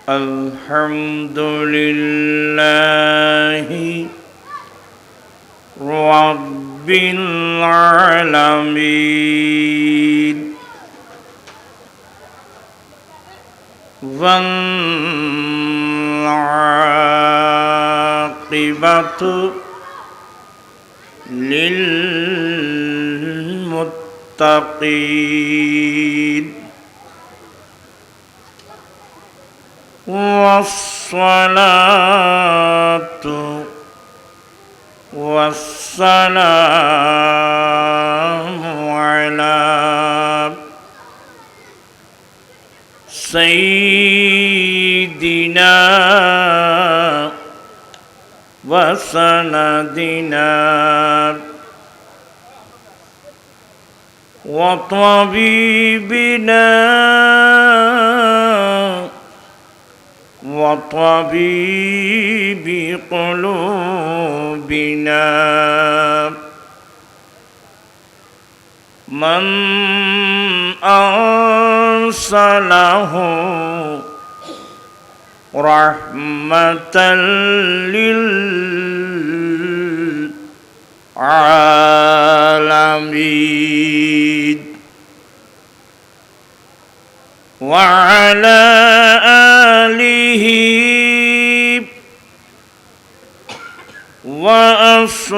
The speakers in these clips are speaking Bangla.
الحمد لله رب العالمين والعاقبة للمتقين والصلاة والسلام على سيدنا وسندنا وطبيبنا وطبيب قلوبنا من أرسله رحمة للعالمين وعلى آله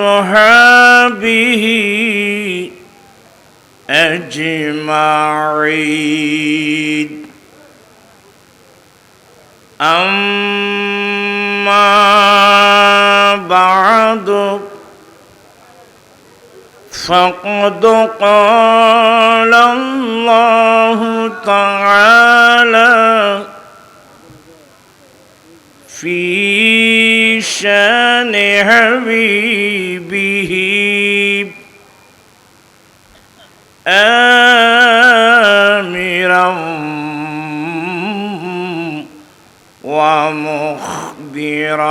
وأصحابه أجمعين أما بعد فقد قال الله تعالى في شان حبيبه آمرا ومخبرا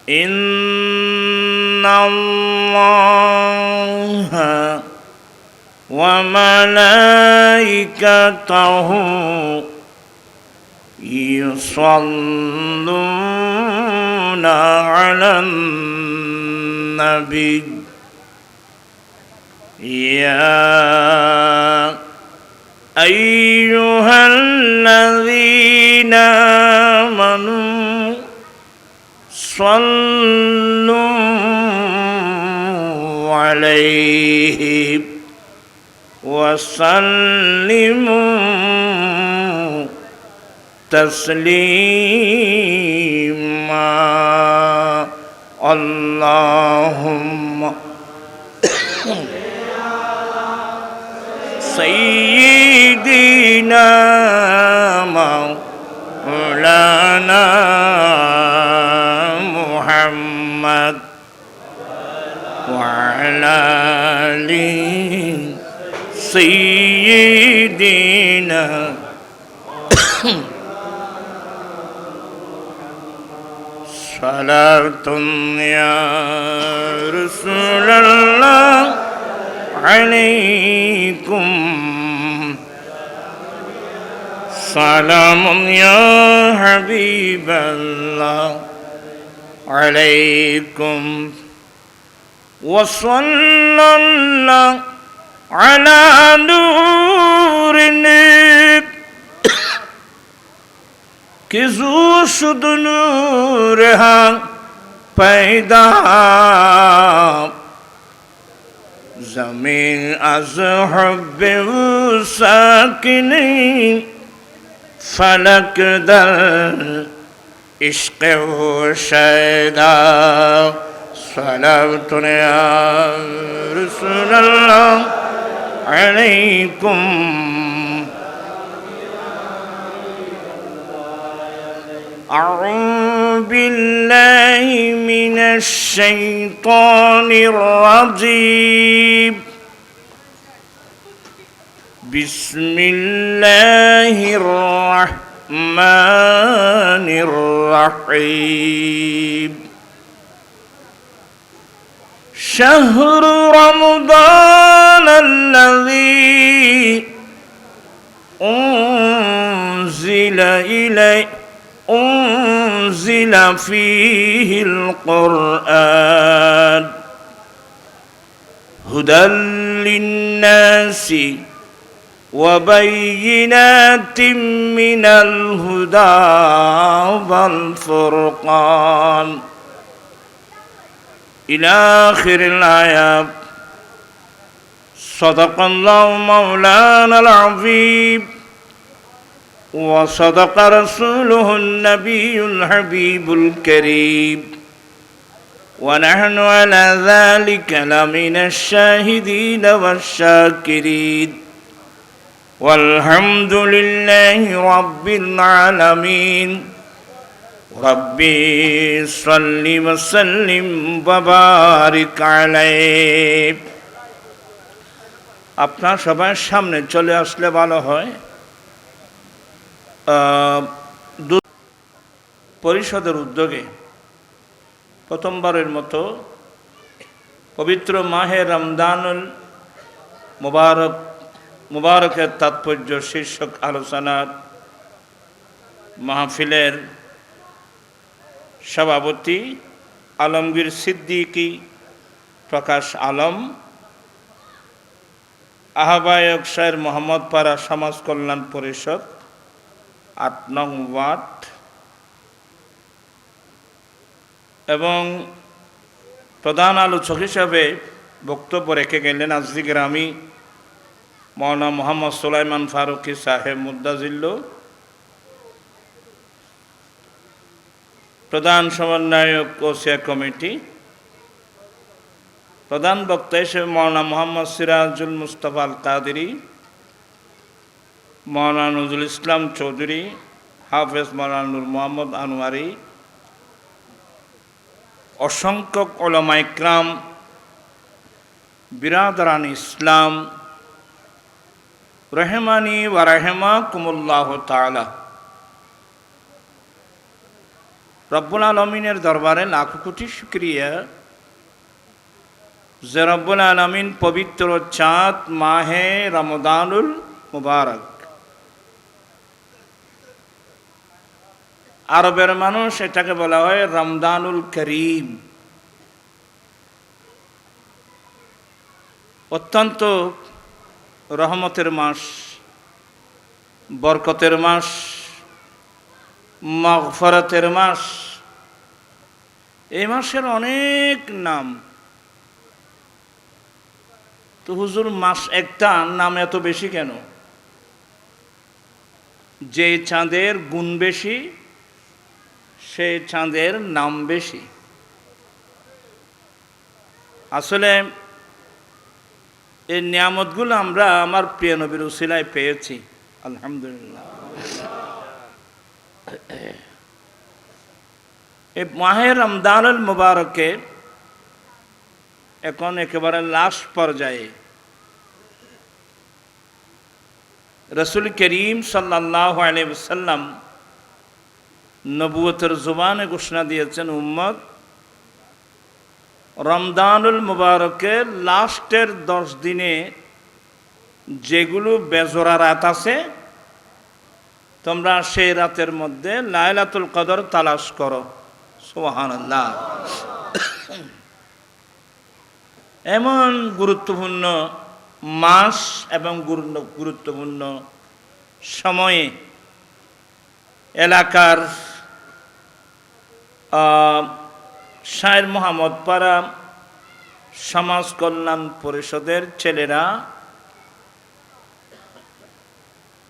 إن الله وملائكته يصلون على النبي يا أيها الذين آمنوا صلوا عليه وسلموا تسليما اللهم سيدنا مولانا محمد وعلى آل سيدنا صلاة يا رسول الله عليكم سلام يا حبيب الله عليكم وصلى الله على نور किजू शुद नूर हाँ पैदा ज़मीन अज़ हुब्बे साकिनी फलक दर इश्क़ शैदा सलावतु या रसूलल्लाह अलैकुम أعوذ بالله من الشيطان الرجيم بسم الله الرحمن الرحيم شهر رمضان الذي أنزل فيه القرآن هدى للناس وبينات من الهدى والفرقان إلى آخر الآيات. صدق الله مولانا العظيم وصدق رسوله النبي الحبيب الكريم ونحن على ذلك لمن الشاهدين والشاكرين والحمد لله رب العالمين. ربي صل وسلم وبارك عليه. আপনার সবার সামনে চলে আসলে ভালো হয়। পরিষদের উদ্যোগে প্রথমবারের মতো পবিত্র মাহে রমজানুল মুবারকের তাৎপর্য শীর্ষক আলোচনার মাহফিলের সভাপতি আলমগীর সিদ্দিকী প্রকাশ আলম, আহ্বায়ক শাহের মোহাম্মদ পাড়া সমাজ কল্যাণ পরিষদ ৮ নং ওয়ার্ড, এবং প্রধান আলোচক হিসাবে বক্তব্য রেখে গেলেন আজজি গ্রামী মৌলানা মোহাম্মদ সুলাইমান ফারুকী সাহেব মুদ্দাজিল্ল, প্রধান সমন্বয়ক ওসিয়া কমিটি। প্রধান বক্তা হিসেবে মৌলানা মোহাম্মদ সিরাজুল মুস্তফা আল কাদেরী, মৌলানা নজরুল ইসলাম চৌধুরী, হাফেজ মৌলানা নূর মোহাম্মদ আনোয়ারি, অসংখ্য উলামা ইকরাম, বিরাদরান ইসলাম, রহমানি ওয়া রাহিমাকুমুল্লাহ তাআলা। রব্বুল আলামিনের দরবারে লাখো কোটি শুকরিয়া যে রব্বুল আলামিন পবিত্র চাঁদ মাহে রমজানুল মুবারক, আরবের মানুষ এটাকে বলা হয় রমজানুল করিম, অত্যন্ত রহমতের মাস, বরকতের মাস, মাগফিরাতের মাস। এই মাসের অনেক নাম। তো হুজুর মাস একটা, নাম এত বেশি কেন? যে চাঁদের গুণ বেশি সে চাঁদের নাম বেশি। আসলে এই নিয়ামতগুলো আমরা আমার প্রিয় নবীর উসিলায় পেয়েছি, আলহামদুলিল্লাহ। এই মাহে রমজানুল মুবারকে এখন একেবারে লাস্ট পর্যায়ে রাসূল করিম সাল্লাল্লাহু আলাইহি ওয়াসাল্লাম নবুয়তের জবানে ঘোষণা দিয়েছেন, উম্মত রমজানুল মুবারকের লাস্টের 10 দিনে যেগুলো বেজোড়া রাত আছে, তোমরা সেই রাতের মধ্যে লাইলাতুল কদর তালাশ করো। সুবহানাল্লাহ। এমন গুরুত্বপূর্ণ মাস এবং গুরুত্বপূর্ণ সময়ে এলাকার শাহের মোহাম্মদ পাড়া সমাজ কল্যাণ পরিষদের ছেলেরা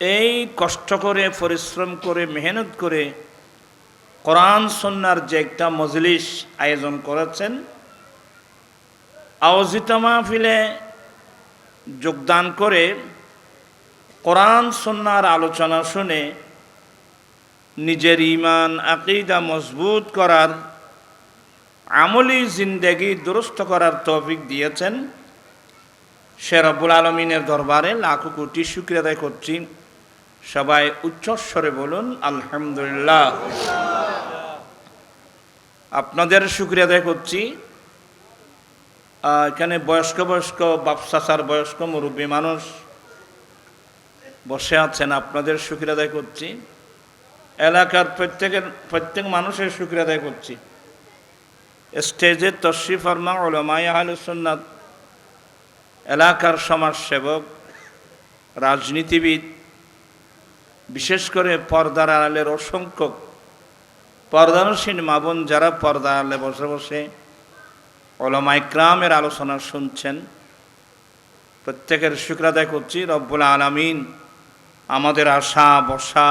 এই কষ্ট করে, পরিশ্রম করে, মেহনত করে কোরআন সুন্নাহর যে একটা মজলিস আয়োজন করেছেন, আয়োজিত মাহফিলে যোগদান করে কোরআন সুন্নাহর আলোচনা শুনে নিজের ঈমান আকীদা মজবুত করার, আমলি জিন্দেগি দুরুস্ত করার তৌফিক দিয়েছেন। সে রব্বুল আলামিনের দরবারে লাখো কোটি শুকরিয়া আদায় করছি। সবাই উচ্চস্বরে বলুন আলহামদুলিল্লাহ। আপনাদের শুকরিয়া আদায় করছি। এখানে বয়স্ক বাপ চাচার বয়স্ক মুরব্বী মানুষ বসে আছেন, আপনাদের শুকরিয়া আদায় করছি। এলাকার প্রত্যেক মানুষের শুকরিয়া আদায় করছি। স্টেজে তশরিফ ফরমা উলামায়ে আহলুস সুন্নাত, এলাকার সমাজসেবক, রাজনীতিবিদ, বিশেষ করে পর্দার আড়ালের অসংখ্য পর্দানুসীন মা বোন যারা পর্দার আড়ালে বসে বসে উলামায়ে ইকরামের আলোচনা শুনছেন, প্রত্যেকের শুকরিয়া আদায় করছি। রব্বুল আলামিন আমাদের আশা বসা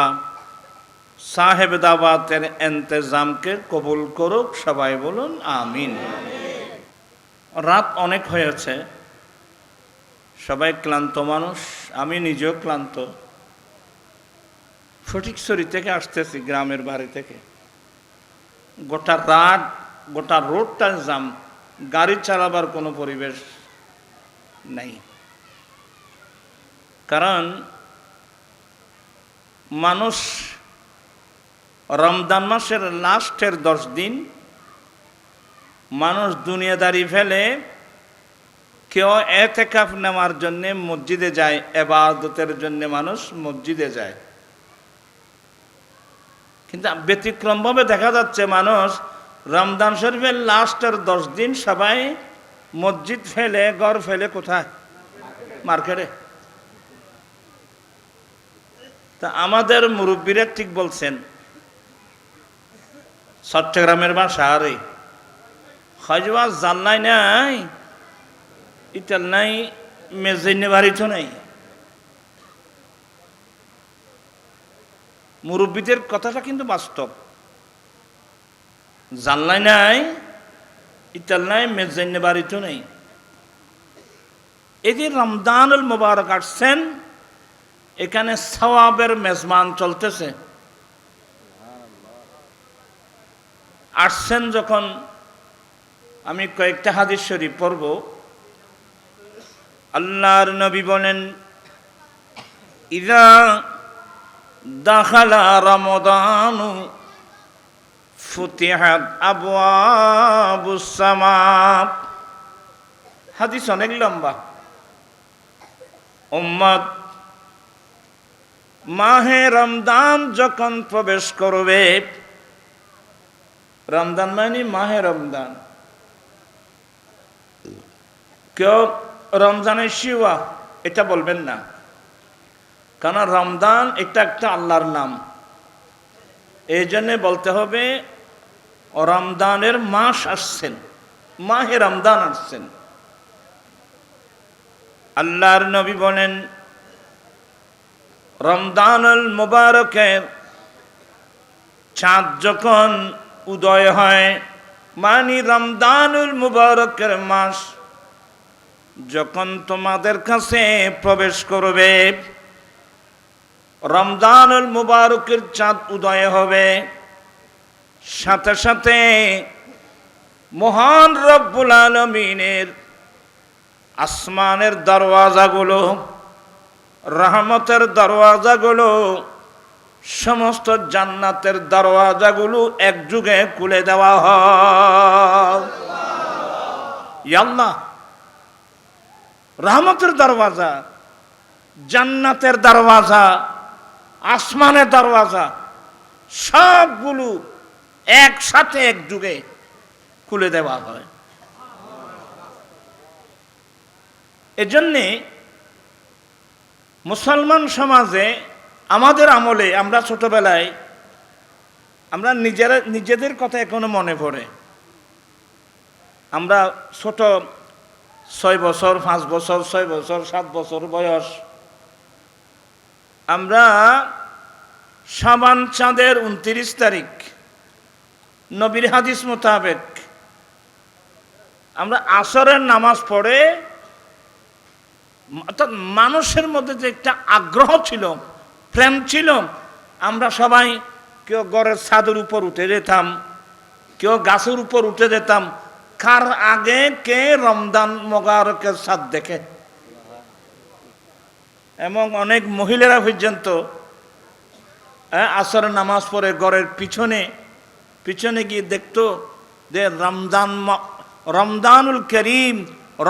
সাহেব দাওয়াতের ইন্তজামকে কবুল করুক, সবাই বলুন আমিন। রাত অনেক হয়েছে, সবাই ক্লান্ত মানুষ, আমি নিজেও ক্লান্ত। ফটিকছড়ি থেকে আসতেছি, গ্রামের বাড়ি থেকে। গোটা রাত গোটা রোডটা জাম, গাড়ি চালাবার কোনো পরিবেশ নাই। কারণ মানুষ রমজান মাসের লাস্টের 10 দিন মানুষ দুনিয়াদারি ফেলে, কেউ এতেকাফ নেওয়ার জন্যে মসজিদে যায়, ইবাদতের জন্য মানুষ মসজিদে যায়। কিন্তু ব্যতিক্রমভাবে দেখা যাচ্ছে মানুষ রমজান শরীফের লাস্টের 10 দিন সবাই মসজিদ ফেলে, ঘর ফেলে কোথায়? মার্কেটে। তা আমাদের মুরব্বীরা ঠিক বলছেন, চট্টগ্রামের ভাষা আরে হজবা জানলাই নাই, ইটাল নাই, মেজেনে বাড়িত নাই। মুরব্বীদের কথাটা কিন্তু বাস্তব। জানলাই নাই, ইটাল নাই, মেজেনে বাড়িত নাই। এই যে রমজানুল মুবারক আসছেন, এখানে সওয়াবের মেজবান চলতেছে। আসছেন যখন, আমি কয়েকটা হাদিস শরীফ পড়ব। আল্লাহর নবী বলেন, ইযা দাখালা রমাদানু ফুতিহাত আবওয়াবুস সামা। হাদিস অনেক লম্বা। উম্মত, মাহে রমজান যখন প্রবেশ করবে, রমজান মানে মাহে রমজান। কেউ রমজানের শিওয়া এটা বলবেন না, কারণ রমজান এটা একটা আল্লাহর নাম। এই জন্যে বলতে হবে রমজানের মাস আসছেন, মাহে রমজান আসছেন। আল্লাহর নবী বলেন, রমজানুল মুবারকের চাঁদ যখন উদয় হয়, মানে রমজানুল মুবারকের মাস যখন তোমাদের কাছে প্রবেশ করবে, রমজানুল মুবারকের চাঁদ উদয় হবে, সাথে সাথে মহান রব্বুল আলামিনের আসমানের দরওয়াজাগুলো, রহমতের দরওয়াজাগুলো, সমস্ত জান্নাতের দরওয়াজাগুলো একযুগে খুলে দেওয়া হয়। আল্লাহ, রহমতের দরওয়াজা, জান্নাতের দরওয়াজা, আসমানের দরওয়াজা সবগুলো একসাথে একযুগে খুলে দেওয়া হয়। এজন্যে মুসলমান সমাজে আমাদের আমলে, আমরা ছোটবেলায়, আমরা নিজেদের কথা এখনো মনে পড়ে। আমরা ছোট 6 বছর, 5 বছর, 6 বছর, 7 বছর বয়স, আমরা শাবান চাঁদের 29 তারিখ নবীর হাদিস মোতাবেক আমরা আসরের নামাজ পড়ে, অর্থাৎ মানুষের মধ্যে যে একটা আগ্রহ ছিল, প্রেম ছিল, আমরা সবাই কেউ ঘরের ছাদের উপর উঠে যেতাম, কেউ গাছের উপর উঠে যেতাম, কার আগে কে রমজান মুবারকের চাঁদ দেখে। এবং অনেক মহিলারা পর্যন্ত আসরের নামাজ পড়ে ঘরের পিছনে গিয়ে দেখতো যে রমজানুল করিম,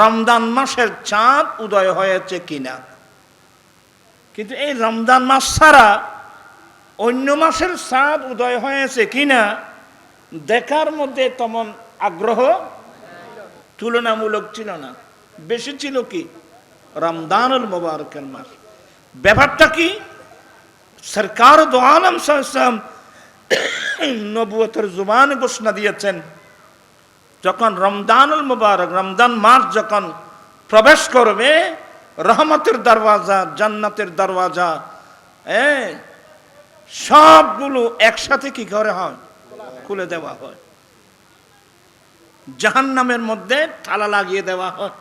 রমজান মাসের চাঁদ উদয় হয়েছে কিনা। কিন্তু এই রমজান মাস ছাড়া অন্য মাসের চাঁদ উদয় হয়েছে কিনা দেখার মধ্যে তেমন আগ্রহ তুলনামূলক ছিল না, বেশি ছিল কি রমজানুল মুবারকের মাস। ব্যাপারটা কি, সরকার দো আলম সাল্লাল্লাহু নবুয়তের জুবান ঘোষণা দিয়েছেন, যখন রমজানুল মুবারক রমজান মাস যখন প্রবেশ করবে, রহমতের দরওয়াজা, জান্নাতের দরওয়াজা সবগুলো একসাথে কি করে হয়, খুলে দেওয়া হয়। জাহান্নামের মধ্যে তালা লাগিয়ে দেওয়া হয়।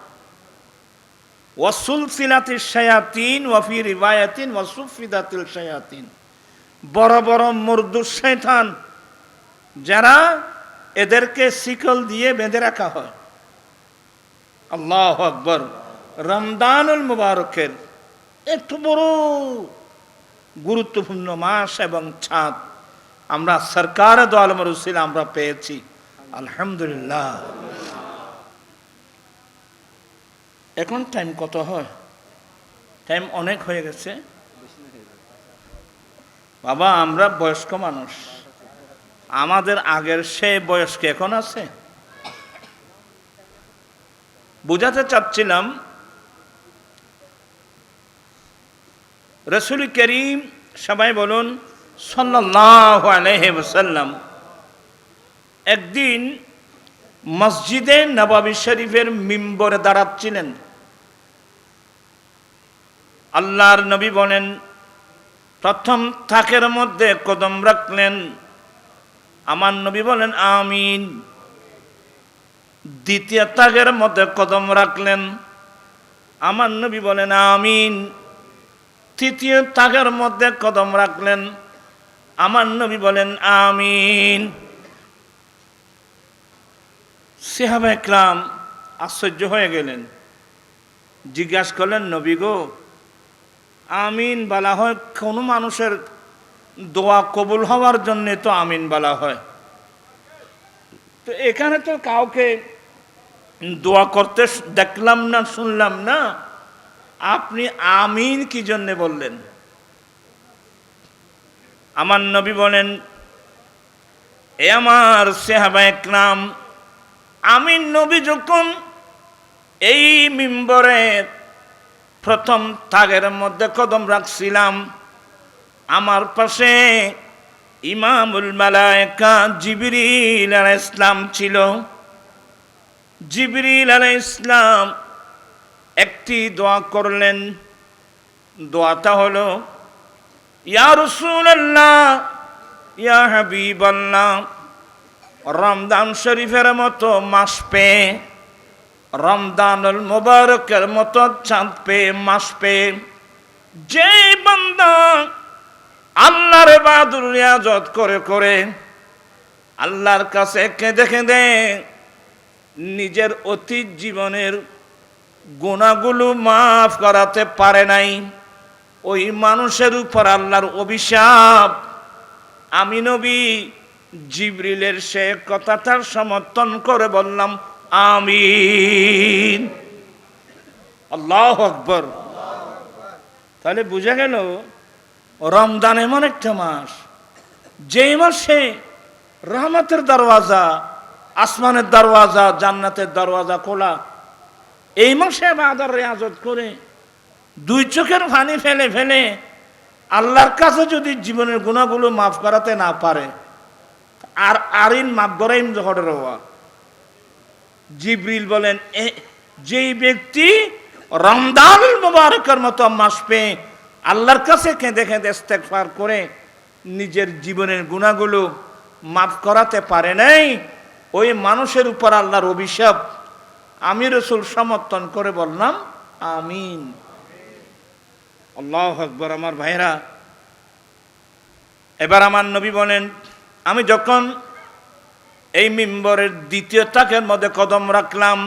ওয়াসুলসিলাতিশ শায়াতিন ওয়া ফি রিওয়ায়াতিন ওয়াসুফিদাতিল শায়াতিন, বড় বড় মুরদুস শয়তান যারা, এদেরকে শিকল দিয়ে বেঁধে রাখা হয়। আল্লাহু আকবার। রমজানুল মুবারকের এত বড় গুরুত্বপূর্ণ মাস এবং চাঁদ আমরা সরকার দো আলমের উসিলা আমরা পেয়েছি, আলহামদুলিল্লাহ। এখন টাইম কত হয়? টাইম অনেক হয়ে গেছে বাবা, আমরা বয়স্ক মানুষ, আমাদের আগের সে বয়স কি এখন আছে? বুঝাতে চাচ্ছিলাম, রাসূল করিম সবাই বলুন সাল্লাল্লাহু আলাইহি ওয়াসাল্লাম একদিন মসজিদে নববী শরীফের মিম্বরে দাঁড়াচ্ছিলেন। আল্লাহর নবী বলেন, প্রথম তাকের মধ্যে কদম রাখলেন, আমার নবী বলেন আমিন। দ্বিতীয় তাকের মধ্যে কদম রাখলেন, আমার নবী বলেন আমিন। তৃতীয় তাকের মধ্যে কদম রাখলেন, আমার নবী বলেন আমিন। সাহাবায়ে কেরাম আশ্চর্য হয়ে গেলেন, জিজ্ঞাসা করলেন, নবী গো, আমিন বলা হয় কোনো মানুষের দোয়া কবুল হওয়ার জন্য তো আমিন বলা হয়, তো এখানে তো কাউকে দোয়া করতে দেখলাম না, শুনলাম না, আপনি আমিন কি জন্য বললেন? আমার নবী বলেন, এ আমার সাহাবায়ে কেরাম, আমি নবী যখন এই মিম্বরের প্রথম তাগের মধ্যে কদম রাখছিলাম, আমার পাশে ইমামুল মালায়েকা জিবরিল আলাইহিস সালাম ছিল। জিবরিল আলাইহিস সালাম একটি দোয়া করলেন, দোয়াটা হলো, ইয়া রাসূলুল্লাহ, ইয়া হাবিবাল্লাহ, রমজান শরীফের মতো মাস পেয়ে, রমজানুল মুবারকের মতো চাঁদ পেয়ে, মাস পেয়ে যে বান্দা আল্লাহর ইবাদত রিয়াজত করে করে আল্লাহর কাছে কেঁদে কেঁদে নিজের অতীত জীবনের গুনাহগুলো মাফ করাতে পারে নাই, ওই মানুষের উপর আল্লাহর অভিশাপ। আমি নবী জিবরিলের সে কথাটার সমর্থন করে বললাম আমিন। আল্লাহু আকবার। তাহলে বোঝা গেল রমজান এমন একটা মাস, যে মাসে রহমতের দরওয়াজা, আসমানের দরওয়াজা, জান্নাতের দরওয়াজা খোলা। এই মাসে ইবাদত রিয়াজত করে দুই চোখের পানি ফেলে ফেলে আল্লাহর কাছে যদি জীবনের গুনাহগুলো মাফ করাতে না পারে, আর আরিন মাফ করাইম জহরের হওয়া। জিবরিল বলেন, যেই ব্যক্তি রমজানুল মুবারকের মতো মাস পেয়ে আল্লাহর কাছে কেঁদে কেঁদে ইস্তেগফার করে নিজের জীবনের গুনাহগুলো মাফ করাতে পারে নাই, ওই মানুষের উপর আল্লাহর অভিশাপ। আমি রাসূল সমর্থন করে বললাম আমিন। আল্লাহু আকবার। আমার ভাইরা, এবার আমার নবী বলেন, আমি যখন এই মিম্বরের দ্বিতীয় তাকের মধ্যে কদম রাখলাম,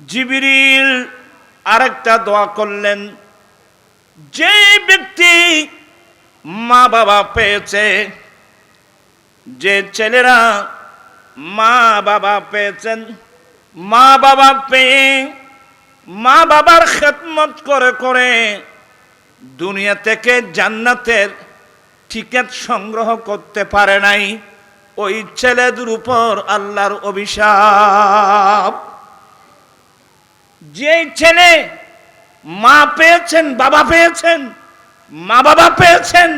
জিবরিল আরেকটা দোয়া করলেন, যে ব্যক্তি মা বাবা পেয়েছে, যে ছেলেরা মা বাবা পেয়েছেন, মা বাবা পেয়ে মা বাবার খেদমত করে করে দুনিয়া থেকে জান্নাতের টিকিট সংগ্রহ করতে পারে নাই, ওই ছেলেদের উপর আল্লাহর অভিশাপ। যে ছেলে মা পেয়েছেন, বাবা পেয়েছেন, মা বাবা পেয়েছেন,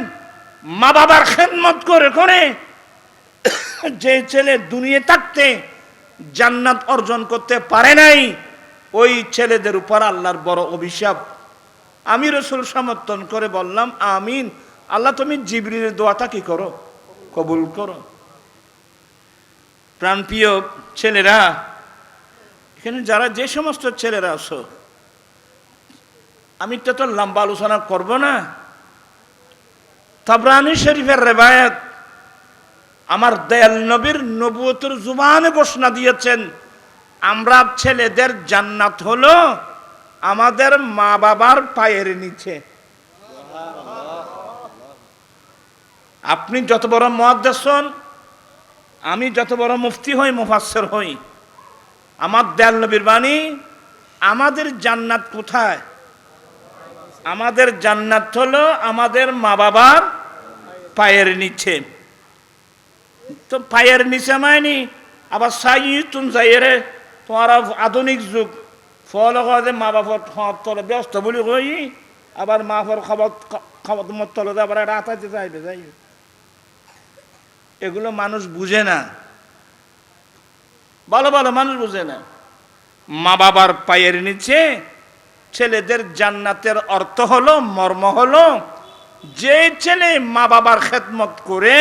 মা বাবার খেদমত করে করে যে ছেলে দুনিয়া থাকতে জান্নাত অর্জন করতে পারে নাই, ওই ছেলেদের উপর আল্লাহর বড় অভিশাপ। আমি রাসূল সমর্থন করে বললাম আমিন। আল্লাহ তুমি জিবরিলের দোয়াটা কি করো, কবুল করো। প্রাণপ্রিয় ছেলেরা, এখানে যারা যে সমস্ত ছেলেরা আছো, আমি তো লম্বা আলোচনা করব না। তাবরানী শরীফের রেবায়াত, আমার দয়াল নবীর নবুয়তের জুবানে ঘোষণা দিয়েছেন, আমরা ছেলেদের জান্নাত হলো আমাদের মা বাবার পায়ের নিচে। আপনি যত বড় মুহাদ্দিস হন, আমি যত বড় মুফতি হই, মুফাসসির হই, আমার দয়াল নবীর বাণী, আমাদের জান্নাত কোথায়? আমাদের জান্নাত হলো আমাদের মা বাবার পায়ের নিচে। তো পায়ের নিচে মায়নি আবার সাই তুন যাইরে তোমার আধুনিক যুগ ফল যে মা বাবার তলে ব্যস্ত বলি কই, আবার মা বাবার খবর তোমার তলে আবার রাতাইতে যাইবে যাইবে। এগুলো মানুষ বুঝে না, ভালো ভালো মানুষ বুঝে না। মা বাবার পায়ের নিচে ছেলেদের জান্নাতের অর্থ হলো, মর্ম হলো, যে ছেলে মা বাবার খেদমত করে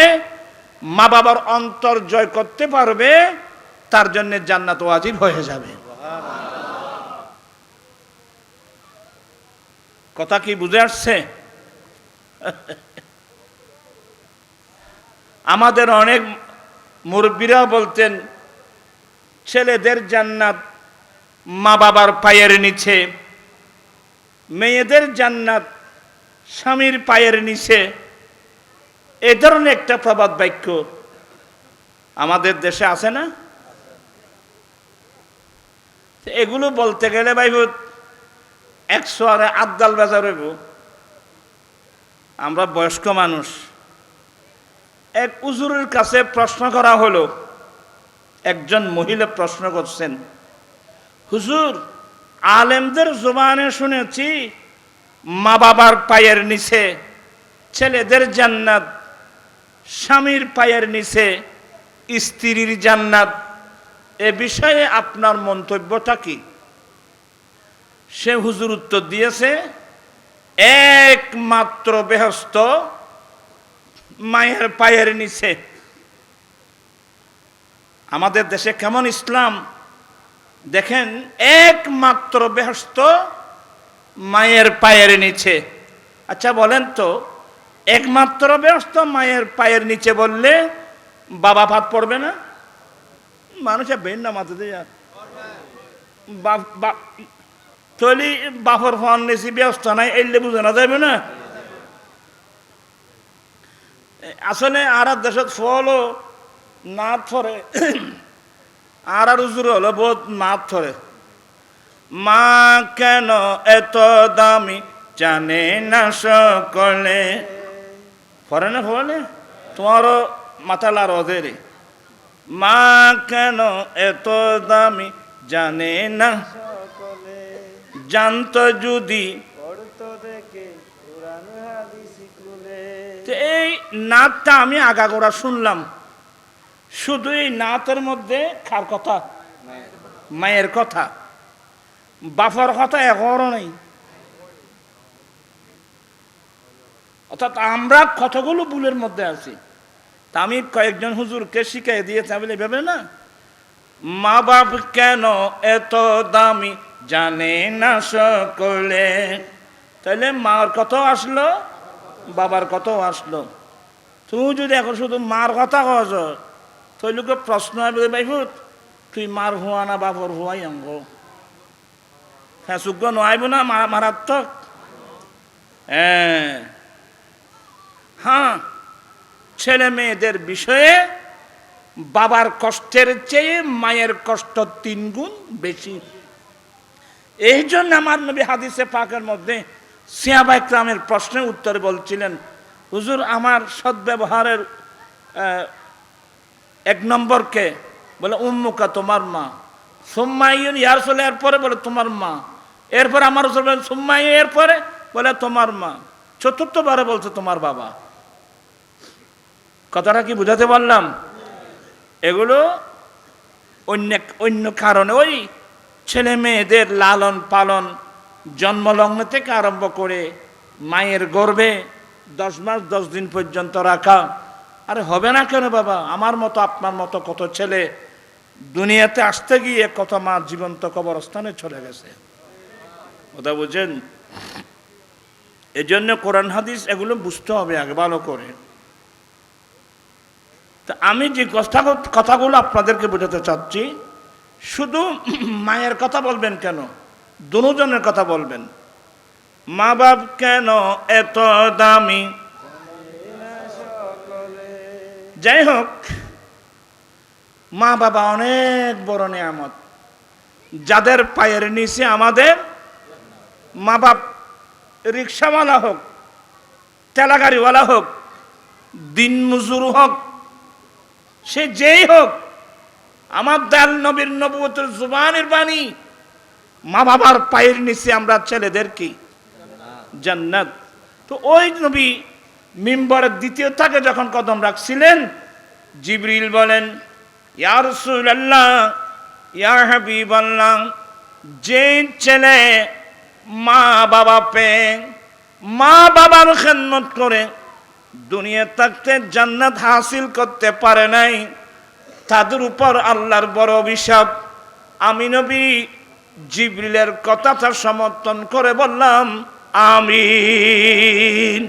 মা বাবার অন্তর জয় করতে পারবে, তার জন্য জান্নাত ওয়াজিব হয়ে যাবে। কথা কি বুঝে আসছে? আমাদের অনেক মুরব্বীরা বলতেন ছেলেদের জান্নাত মা বাবার পায়ের নিচে, মেয়েদের জান্নাত স্বামীর পায়ের নিচে। এ ধরনের একটা প্রবাদ বাক্য আমাদের দেশে আছে না? এগুলো বলতে গেলে ভাই 100 আর আদ্দাল বাজার হইব। আমরা বয়স্ক মানুষ। এক হুজুরের কাছে প্রশ্ন করা হলো, একজন মহিলা প্রশ্ন করছেন, হুজুর, আলেমদের জবানে শুনেছি মা বাবার পায়ের নিচে ছেলেদের জান্নাত, স্বামীর পায়ের নিচে স্ত্রীর জান্নাত, এ বিষয়ে আপনার মন্তব্যটা কি? সে হুজুর উত্তর দিয়েছে, একমাত্র বেহেশত মায়ের পায়ের নিচে। আমাদের দেশে কেমন ইসলাম দেখেন, একমাত্র বেহেশত মায়ের পায়ের নিচে। আচ্ছা বলেন তো, একমাত্র বেহেশত মায়ের পায়ের নিচে বললে বাবা ভাত পড়বে না? মানুষের বেন না মাথা দিয়ে তৈলি বাপর ফোন নিয়েছি ব্যবস্থা নাই, এলে বুঝে না যাবে না। আসলে আর দেশত ফলও না ধরে, আর উজুর হলো বহুত মাত ধরে। মা কেন এত দামি জানে না সকলে, পরে না ফলে তোমারও মাথা লার ওদের। মা কেন এত দামি জানে না সকলে, জানতো যদি। এই নাতটা আমি আগাগোড়া শুনলাম, শুধু এই নাতের মধ্যে কার কথা? মায়ের কথা, বাপর কথা এখনো নেই। অর্থাৎ আমরা কতগুলো ভুলের মধ্যে আছি। তা আমি কয়েকজন হুজুরকে শিখাই দিয়েছি, আমি ভেবে না, মা বাপ কেন এত দামি জানে না সকলে। তাইলে মার কত আসলো, বাবার কত আসলো। তুই যদি এখন শুধু মার কথা কস, তুই লোকে প্রশ্ন হবে, ভাইফুত তুই মার হুয়া না বাপর হুয়াই অঙ্গ, হ্যাঁ সুজ্ঞ নয় না মারাত্মক। হ্যাঁ, ছেলে মেয়েদের বিষয়ে বাবার কষ্টের চেয়ে মায়ের কষ্ট 3 গুণ বেশি। এই জন্য আমার নবী হাদিসে পাকের মধ্যে সাহাবা ইকরামের প্রশ্নের উত্তরে বলছিলেন, হুজুর আমার সদ্ব্যবহারের এক নম্বরকে বলে উম্মুকা, তোমার মা। সুম্মাইয়ুন ইয়া রাসূলুল্লাহ, এরপরে বলে তোমার মা। এরপর আমার রাসূল বলেন সুম্মাইয়ুন, এরপরে বলে তোমার মা। চতুর্থবারে বলছে তোমার বাবা। কথাটা কি বুঝাতে পারলাম? এগুলো অন্য অন্য কারণে, ওই ছেলে মেয়েদের লালন পালন জন্মলগ্ন থেকে আরম্ভ করে মায়ের গর্ভে 10 মাস 10 দিন পর্যন্ত রাখা। আরে হবে না কেন বাবা? আমার মতো আপনার মতো কত ছেলে দুনিয়াতে আসতে গিয়ে কত মা জীবন্ত কবরস্থানে চলে গেছে। কথা বুঝেন? এই জন্য কোরআন হাদিস এগুলো বুঝতে হবে আগে ভালো করে। তা আমি যে কথাগুলো আপনাদেরকে বোঝাতে চাচ্ছি, শুধু মায়ের কথা বলবেন কেন, দুজনের কথা বলবেন। মা বাপ কেন এত দামি? যাই হোক, মা বাবা অনেক বড় নিয়ামত। যাদের পায়ের নিচে আমাদের মা বাপ, রিক্সাওয়ালা হোক, ঠেলাগাড়িওয়ালা হোক, দিন মজুর হোক, সে যেই হোক, আমার দয়াল নবীর নবুয়তের জুবানের বাণী, মা বাবার পায়ের নিচে আমরা ছেলেদের কি জান্নাত। তো ওই নবী মিম্বরের দ্বিতীয় থাকে যখন কদম রাখছিলেন, জিবরিল বলেন, ইয়া রাসূলুল্লাহ, ইয়া হাবিবাল্লাহ, যে ছেলে মা বাবা পেয়ে মা বাবার খেদমত করে দুনিয়া থাকতে জান্নাত হাসিল করতে পারে নাই, তাদের উপর আল্লাহর বড় অভিশাপ। আমি নবী জিবরিলের কথাটা সমর্থন করে বললাম আমিন।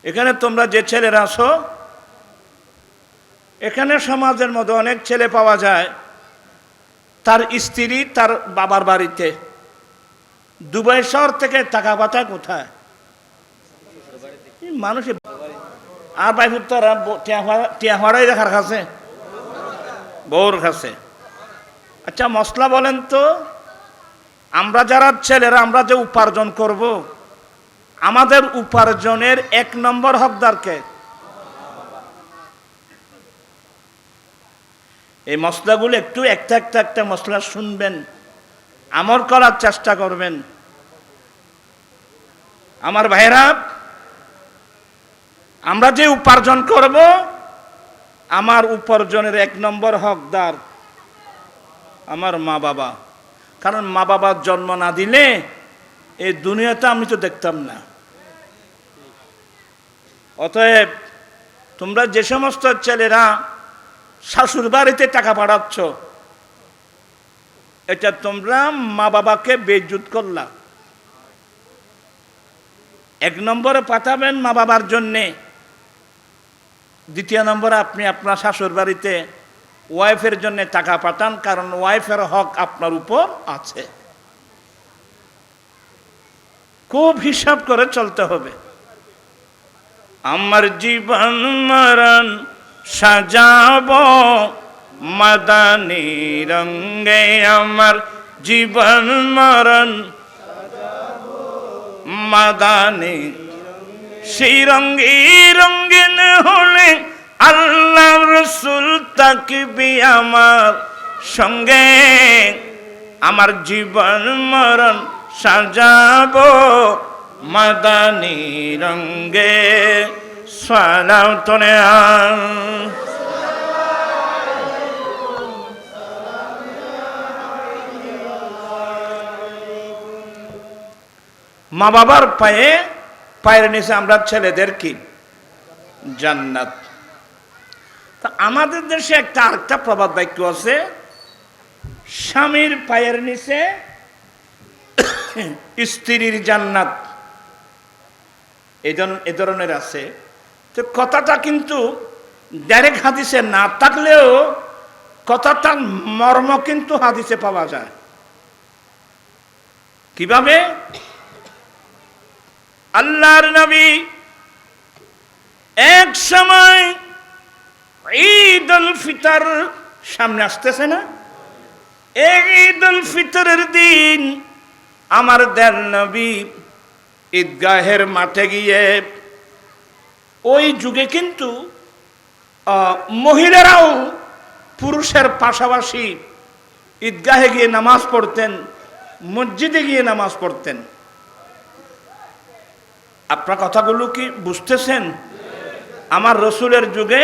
এখানে তোমরা যে ছেলেরা আছো, এখানে সমাজের মধ্যে অনেক ছেলে পাওয়া যায়, তার স্ত্রী তার বাবার বাড়িতে, দুবাই শহর থেকে টাকা পাঠায় কোথায়? মানুষ আর বাইফুর তারা টিয়াহারাই দেখার কাছে, বউর কাছে। আচ্ছা মশলা বলেন তো, আমরা যারা ছেলেরা আমরা যে উপার্জন করব, আমাদের উপার্জনের 1 নম্বর হকদারকে? এই মশলাগুলো একটু একটা মশলা শুনবেন, আমল করার চেষ্টা করবেন। আমার ভাইরা, আমরা যে উপার্জন করব, আমার উপার্জনের 1 নম্বর হকদার আমার মা বাবা। কারণ মা বাবার জন্ম না দিলে এই দুনিয়াটা আমি তো দেখতাম না। অতএব তোমরা যে সমস্ত ছেলেরা শাশুড় বাড়িতে টাকা পাঠাচ্ছ, এটা তোমরা মা বাবাকে বেইজ্জত করলা। 1 নম্বরে পাঠাবেন মা বাবার জন্যে, 2 নম্বরে আপনি আপনার শাশুড় বাড়িতে ওয়াইফের জন্য টাকা পাঠান, কারণ ওয়াইফের হক আপনার উপর আছে। খুব হিসাব করে চলতে হবে। আমার জীবন মরণ সাজাবো মাদানী রঙে, আমার জীবন মরণ মাদানী, সেই রঙে রঙিন হলে আল্লাহ রসুল তাকবি আমার সঙ্গে। আমার জীবন মরণ সাজাবো মাদানী রঙে। সালাতনে মা বাবার পায়ের নিচে আমরা ছেলেদের কি জান্নাত। তা আমাদের দেশে আরেকটা প্রবাদ বাক্য আছে, স্বামীর পায়ের নিচে স্ত্রীর জান্নাত, এ ধরনের আছে। তো কথাটা কিন্তু ডাইরেক্ট হাদিসে না থাকলেও কথাটার মর্ম কিন্তু হাদিসে পাওয়া যায়। কিভাবে? আল্লাহর নবী এক সময় ঈদ উল ফিতর সামনে আসতেছে না, এই ঈদ উল ফিতরের দিন আমার দেন নবী ঈদগাহের মাঠে গিয়ে, ওই যুগে কিন্তু মহিলারাও পুরুষের পাশাপাশি ঈদগাহে গিয়ে নামাজ পড়তেন, মসজিদে গিয়ে নামাজ পড়তেন। আপনার কথাগুলো কি বুঝতেছেন? আমার রসুলের যুগে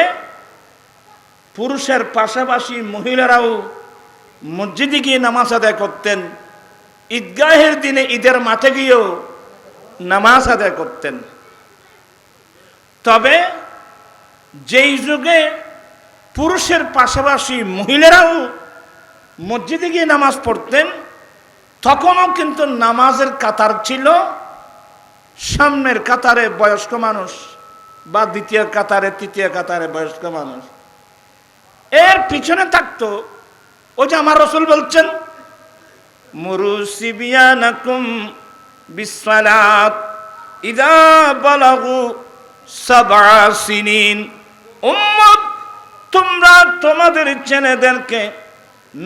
পুরুষের পাশাপাশি মহিলারাও মসজিদে গিয়ে নামাজ আদায় করতেন, ঈদগাহের দিনে ঈদের মাঠে গিয়েও নামাজ আদায় করতেন। তবে যেই যুগে পুরুষের পাশাপাশি মহিলারাও মসজিদে গিয়ে নামাজ পড়তেন, তখনও কিন্তু নামাজের কাতার ছিল সামনের কাতারে বয়স্ক মানুষ বা দ্বিতীয় কাতারে তৃতীয় কাতারে বয়স্ক মানুষ, এর পিছনে থাকতো। ওই যে আমার রসুল বলছেন, মুরু সিবিয়ানাকুম বিসসালাত ইযা বালাগু সাবআ সিনিন। উম্মত, তোমরা তোমাদের ছেলেদেরকে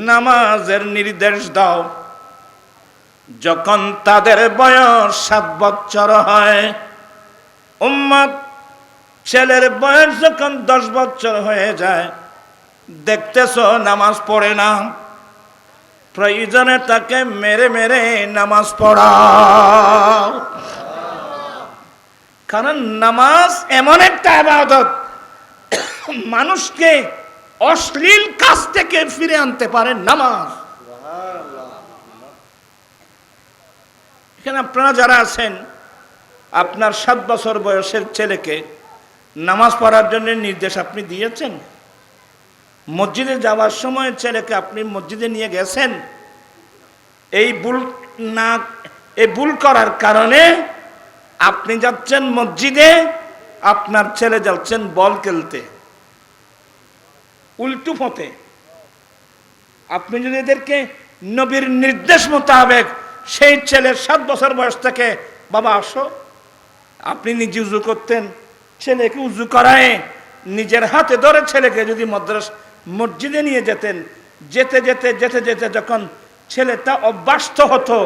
নামাজের নির্দেশ দাও যখন তাদের বয়স 7 বছর হয়। উম্মত, ছেলের বয়স যখন 10 বছর হয়ে যায়, দেখতেছো নামাজ পড়ে না, প্রয়োজনে তাকে মেরে মেরে নামাজ পড়াও। কারণ নামাজ এমন একটা ইবাদত, মানুষকে অশ্লীল কাজ থেকে ফিরে আনতে পারে নামাজ। এখানে আপনারা যারা আছেন, আপনার 7 বছর বয়সের ছেলেকে নামাজ পড়ার জন্য নির্দেশ আপনি দিয়েছেন? মসজিদে যাওয়ার সময় ছেলেকে আপনি মসজিদে নিয়ে গেছেন? এই ভুল করার কারণে আপনি যাচ্ছেন মসজিদে, আপনার ছেলে যাচ্ছেন বল খেলতে, উল্টো পথে। আপনি যদি এদেরকে নবীর নির্দেশ মোতাবেক, সেই ছেলের 7 বছর বয়স থেকে, বাবা আসো, আপনি নিজে উজু করতেন, ছেলেকে উজু করায় নিজের হাতে ধরে ছেলেকে যদি মসজিদে নিয়ে যেতেন, যেতে যেতে যেতে যেতে যখন ছেলেটা অভ্যস্ত হতো,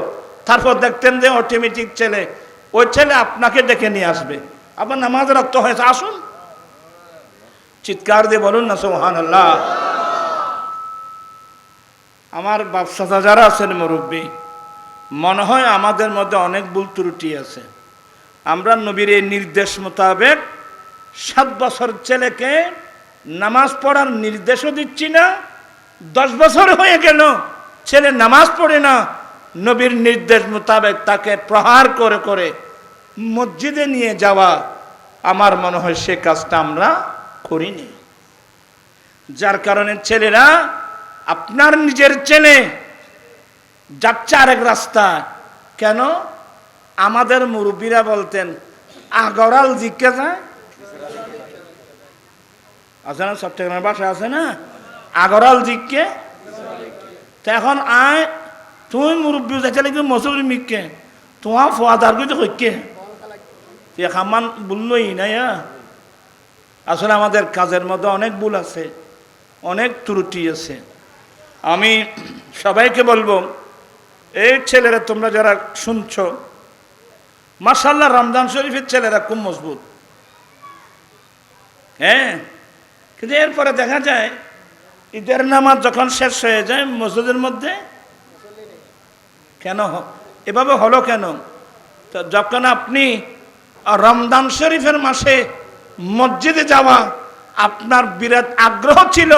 তারপর দেখতেন যে অটোমেটিক ছেলে, ওই ছেলে আপনাকে ডেকে নিয়ে আসবে, আবার নামাজ রক্ত হয়েছে, আসুন, চিৎকার দিয়ে বলুন না সুবহানাল্লাহ। আমার বাপসাদা যারা আছেন মুরব্বী, মনে হয় আমাদের মধ্যে অনেক ভুল ত্রুটি আছে। আমরা নবীর এই নির্দেশ মোতাবেক 7 বছর ছেলেকে নামাজ পড়ার নির্দেশও দিচ্ছি না, 10 বছর হয়ে গেল ছেলে নামাজ পড়ে না, নবীর নির্দেশ মোতাবেক তাকে প্রহার করে করে মসজিদে নিয়ে যাওয়া, আমার মনে হয় সে কাজটা আমরা করিনি। যার কারণে ছেলেরা, আপনার নিজের ছেলে যাচ্ছে আরেক রাস্তা। কেন? আমাদের মুরব্বীরা বলতেন, আগরাল জিজ্ঞে যায় আছে না, চট্টগ্রামের বাসা আছে না, আগরাল জিজ্ঞে। তো এখন আয় তুমি মুরব্বী যাইতে লাগবে মসুরি মিককে, তোমার ফোয়াদার কিন্তু হইকে খামান বললই না। আসলে আমাদের কাজের মধ্যে অনেক ভুল আছে, অনেক ত্রুটি আছে। আমি সবাইকে বলবো, এই ছেলেরা তোমরা যারা শুনছ, মাশাআল্লাহ রমজান শরীফের ছেলেরা খুব মজবুত, হ্যাঁ, কিন্তু এরপরে দেখা যায় ঈদের নামাজ যখন শেষ হয়ে যায় মসজিদের মধ্যে কেন এভাবে হলো কেন? তো যখন আপনি রমজান শরীফের মাসে মসজিদে যাওয়া আপনার বিরাট আগ্রহ ছিল,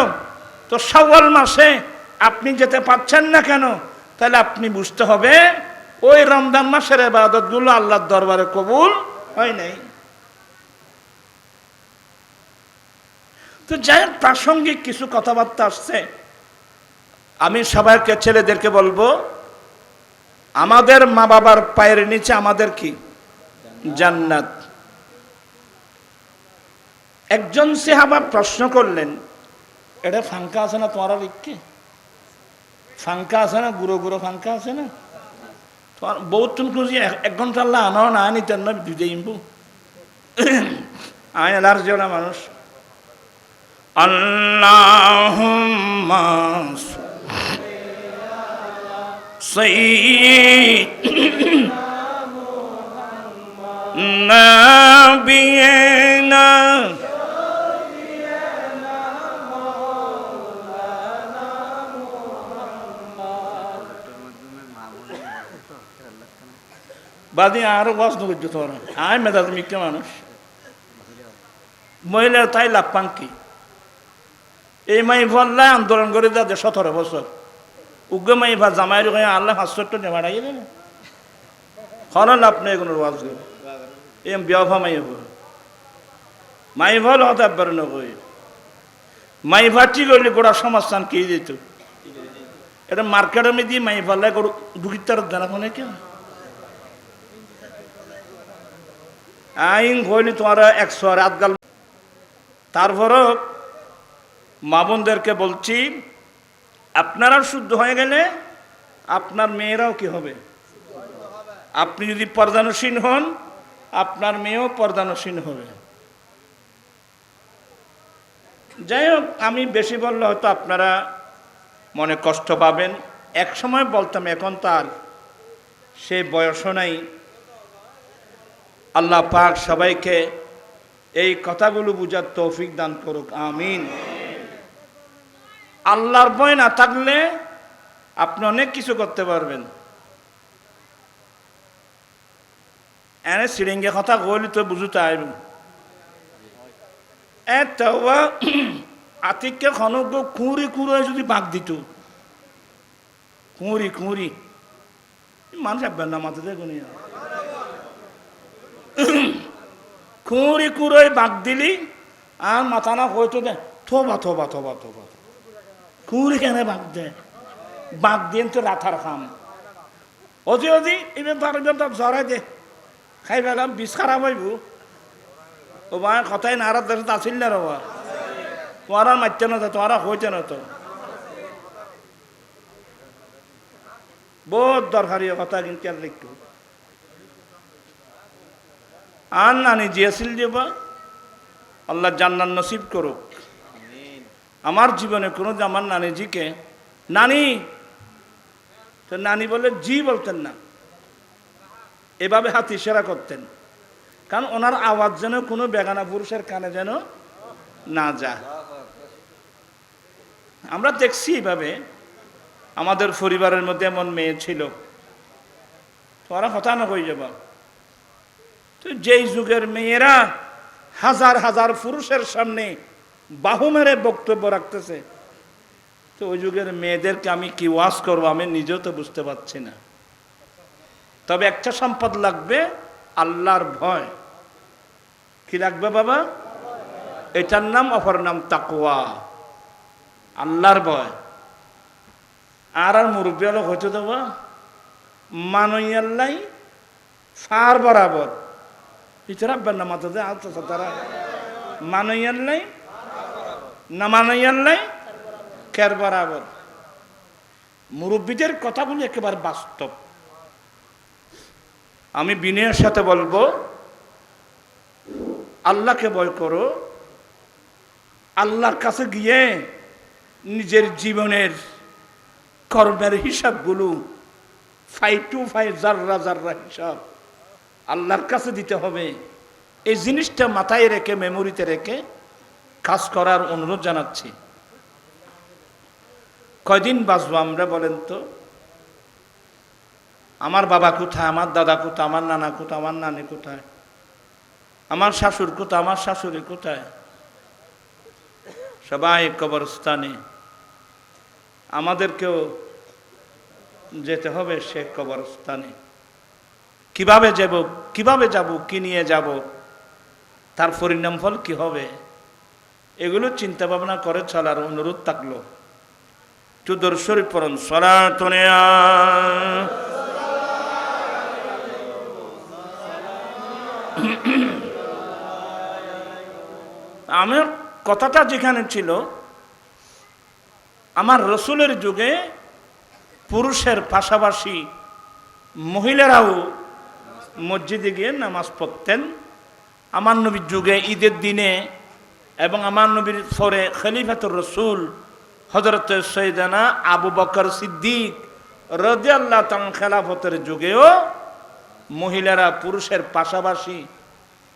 তো শাওয়াল মাসে আপনি যেতে পারছেন না কেন? তাহলে আপনি বুঝতে হবে ওই রমজান মাসের ইবাদতগুলো আল্লাহর দরবারে কবুল হয় নাই। তো যাই হোক, প্রাসঙ্গিক কিছু কথাবার্তা আসছে। আমি সবাইকে, ছেলেদেরকে বলবো, আমাদের মা বাবার পায়ের নিচে আমাদের কি জান্নাত। একজন সাহাবা প্রশ্ন করলেন, এটা ফাঙ্কা আছে না তোমার লিখকে? ফাঙ্কা আছে না, গুঁড়ো গুঁড়ো ফাঙ্কা আছে না তোমার? বহুত তুমি খুঁজি 1 ঘন্টা আল্লাহ আনাও না নিতেন না দুধে ইম্বু আয় এলার জোড়া মানুষ। আল্লাহুম্মা নবিয়না বাদি আরো গছ নগর তোরা আয় মেধাজ মিকে মানুষ মহিলা তাই লাভ পান কি এই মাই ভল্লা আন্দোলন করে যাদের 17 বছর উগ্র মাই ভা জামাইয়ের ওখানে আল্লাহ 500 টাকা বাড়াই দেবে হলো লাভ নেই কোনো ওয়াজ করে এম বিয়াফা মাই হব মাই ভাল হতে পারে না কই মাই ভাটি করলে গোড়া সমাজস্থান কে যেত এটা মার্কেটের মধ্যে মাই ভাল্লা গরু ঢুকিতার জানা কোনে কেন আইন হইলে তোমার 100 আদগাল তারপরও মা বোনদেরকে বলছি আপনারা শুদ্ধ হয়ে গেলে আপনার মেয়েরাও কি হবে আপনি যদি পর্দানসীন হন আপনার মেয়েও পর্দানসীন হবে যাই হোক আমি বেশি বললে হয়তো আপনারা মনে কষ্ট পাবেন এক সময় বলতাম এখন তার সে বয়সও নাই আল্লাহ পাক সবাইকে এই কথাগুলো বুঝার তৌফিক দান করুক আমিন আল্লাহর ভয় না থাকলে আপনি অনেক কিছু করতে পারবেন এনে সিরিঙ্গে কথা কইলি তো বুঝতে আইব আতিককে খনক কুঁড়ি কুঁড়ে যদি বাঘ দিত কুঁড়ি কুঁড়ি মানুষ আসবেন না মাথাতে গুনিয়া কুঁড়ি কুঁড়োয় বাঘ দিলি আর মাথা না হয়তো দে থোবা থোবা থোবা থোবা কুঁড়ি কেন বাঘ দে বাঘ দিয়ে তো রাথার খাম অতি অতি এবার তার জড়াই দে খাই পেলাম বিষ খারাপ হইব ও মা কথাই নারার দেশে আসিল না রবা তোমার মারতে না তো তোমার হইতে না তো বহুত দরকারি কথা কিন্তু আর একটু আর নানি জিয়াছিল যেবা আল্লাহ জান্নাত নসিব করুক আমার জীবনে কোনো আমার নানিজিকে নানি তো নানি বলে জি বলতেন না এভাবে হাত ইশারা করতেন কারণ ওনার আওয়াজ যেন কোনো বেগানা পুরুষের কানে যেন না যায় আমরা দেখছি এইভাবে আমাদের পরিবারের মধ্যে এমন মেয়ে ছিল তোরা কথা না হয়ে যাবা তো যেই যুগের মেয়েরা হাজার হাজার পুরুষের সামনে বাহু মেরে বক্তব্য রাখতেছে তো ওই যুগের মেয়েদেরকে আমি কি ওয়াজ করবো আমি নিজেও তো বুঝতে পারছি না তবে একটা সম্পদ লাগবে আল্লাহর ভয় কি লাগবে বাবা এটার নাম অপর নাম তাকওয়া আল্লাহর ভয় আর মুরব্বী লোক হইতে দেবা মানইয়াল্লাই ফার বরাবর পিছনে রাখবেন না মাথাতে আচ্ছা তারা মানইয়াল্লাই না মানইয়াল্লাই কের বরাবর মুরব্বীদের কথাগুলো একেবারে বাস্তব আমি বিনয়ের সাথে বলবো আল্লাহকে ভয় করো আল্লাহর কাছে গিয়ে নিজের জীবনের কর্মের হিসাবগুলো 5 to 5 জাররা জাররা হিসাব আল্লাহর কাছে দিতে হবে এই জিনিসটা মাথায় রেখে মেমোরিতে রেখে কাজ করার অনুরোধ জানাচ্ছি কয়দিন বাঁচবো আমরা বলেন তো আমার বাবা কোথায় আমার দাদা কোথায় আমার নানা কোথায় আমার নানি কোথায় আমার শাশুড় কোথায় আমার শাশুড়ি কোথায় সবাই কবরস্থানে আমাদেরকেও যেতে হবে সে কবরস্থানে কিভাবে যাব কি নিয়ে যাব তার পরিণাম ফল কি হবে এগুলো চিন্তা ভাবনা করে চলার অনুরোধ থাকলো একটু দরুদ শরীফ পড়ুন সালাতুন আমার কথাটা যেখানে ছিল আমার রসুলের যুগে পুরুষের পাশাপাশি মহিলারাও মসজিদে গিয়ে নামাজ পড়তেন আমার নবীর যুগে ঈদের দিনে এবং আমার নবীর পরে খলিফাতুর রসুল হযরত সৈয়দনা আবু বকর সিদ্দিক রাদিয়াল্লাহু তাআলা খেলাফতের যুগেও মহিলারা পুরুষের পাশাপাশি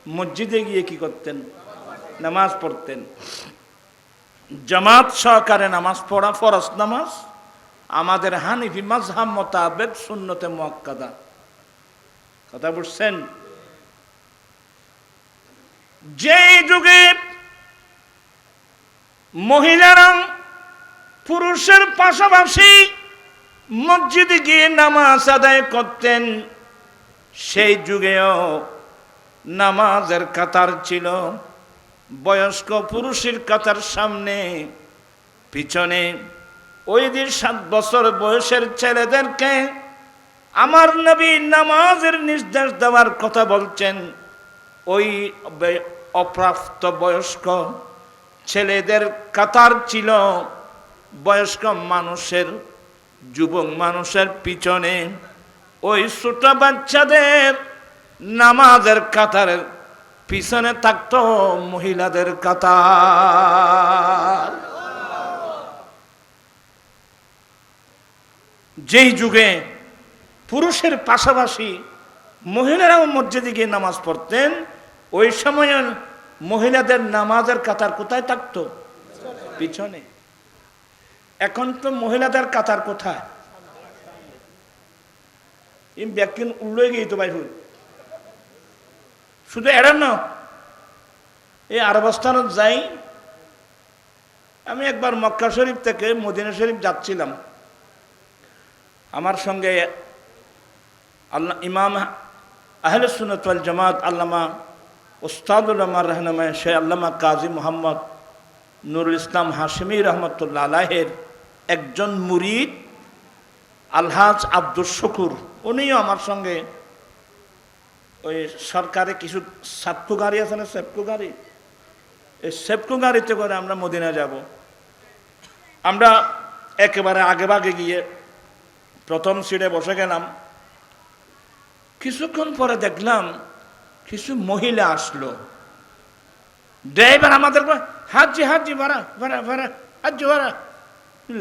মসজিদে গিয়ে কি করতেন? নামাজ পড়তেন। জামাত সহকারে নামাজ পড়া ফরজ নামাজ আমাদের হানিফি মাযহাব মোতাবেক সুন্নতে মুআক্কাদা। কথা বুঝছেন? যে যুগে মহিলারা পুরুষের পাশাপাশি মসজিদে গিয়ে নামাজ আদায় করতেন, সেই যুগেও নামাজের কাতার ছিল বয়স্ক পুরুষের কাতার সামনে, পিছনে। ওই দিন 7 বছর বয়সের ছেলেদেরকে আমার নবী নামাজের নির্দেশ দেওয়ার কথা বলছেন। ওই অপ্রাপ্ত বয়স্ক ছেলেদের কাতার ছিল বয়স্ক মানুষের, যুবক মানুষের পিছনে। ওই ছোট বাচ্চাদের নামাজের কাতারের পিছনে থাকতো মহিলাদের কাতার। যেই যুগে পুরুষের পাশাপাশি মহিলারাও মসজিদে গিয়ে নামাজ পড়তেন, ওই সময় মহিলাদের নামাজের কাতার কোথায় থাকতো? পিছনে। এখন তো মহিলাদের কাতার কোথায়? ব্যাকিন উল্লে গিয়ে তো ভাই শুধু এড়ান না। এই আরবস্থানত যাই, আমি একবার মক্কা শরীফ থেকে মদিনা শরীফ যাচ্ছিলাম। আমার সঙ্গে ইমাম আহলে সুন্নাত ওয়াল জামাত আল্লামা উস্তাদুল আমার রহনুমা শেখ আল্লামা কাজী মোহাম্মদ নুরুল ইসলাম হাশমি রহমতুল্লাহ আলাইহের একজন মুরিদ আলহাজ আব্দুল শুকুর, উনিও আমার সঙ্গে ওই সরকারে কিছু সাপ্কু গাড়ি আছে না, সেপকু গাড়ি, এই সেপকু গাড়িতে করে আমরা মদিনা যাব। আমরা একেবারে আগে ভাগে গিয়ে প্রথম সিটে বসে গেলাম। কিছুক্ষণ পরে দেখলাম কিছু মহিলা আসলো। ড্রাইভার আমাদের হাজি হাজি ভাড়া ভাড়া ভাড়া হাজি ভাড়া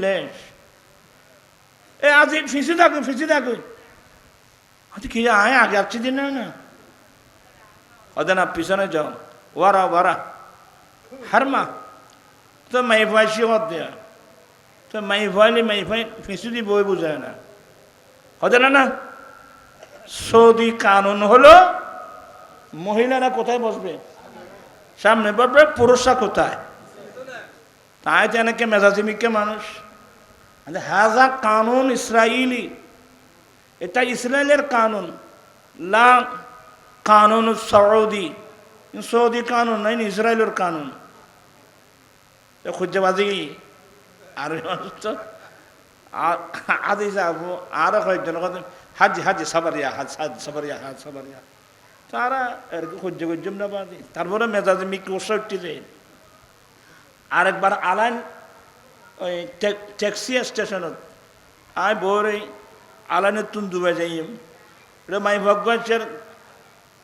লেশ এ আজ ফিসে থাকুন ফিসে থাকুন। আচ্ছা কি আয় আগে আসছি দিন না ওদের না পিছনে যাও ওয়ারা ওয়ারা হারমা তো মাই ভাইসি হত দেয়া তো মাই ভাইলে মাই ভাই ফিসে দিয়ে বই বোঝায় না ওদের না। সৌদি কানুন হলো মহিলারা কোথায় বসবে? সামনে বসবে। পুরুষরা কোথায়? তাই তো অনেকে মেজাজিমিকে মানুষ হাজা কানুন ইসরায়েলি, এটা ইসরায়েলের কানুন, লা কানুন সৌদি, সৌদি কানুন নাই, ইসরায়েলের কানুন। খুঁজে বাজি আর আদি যাবো আরো কয়েকজন হাজি হাজি সাবারিয়া হাজ হাজ সাবারিয়া হাজ সাবারিয়া, তারা এরকম সহ্য করছম না বাদি। তারপরে মেজাজ মিকি ওষুধটি রে আরেকবার আলাইন ওই ট্যাক্সি স্টেশনত আয় বউরে আলাইনের তুন ডুবে যাইম রে মাই ভগবানের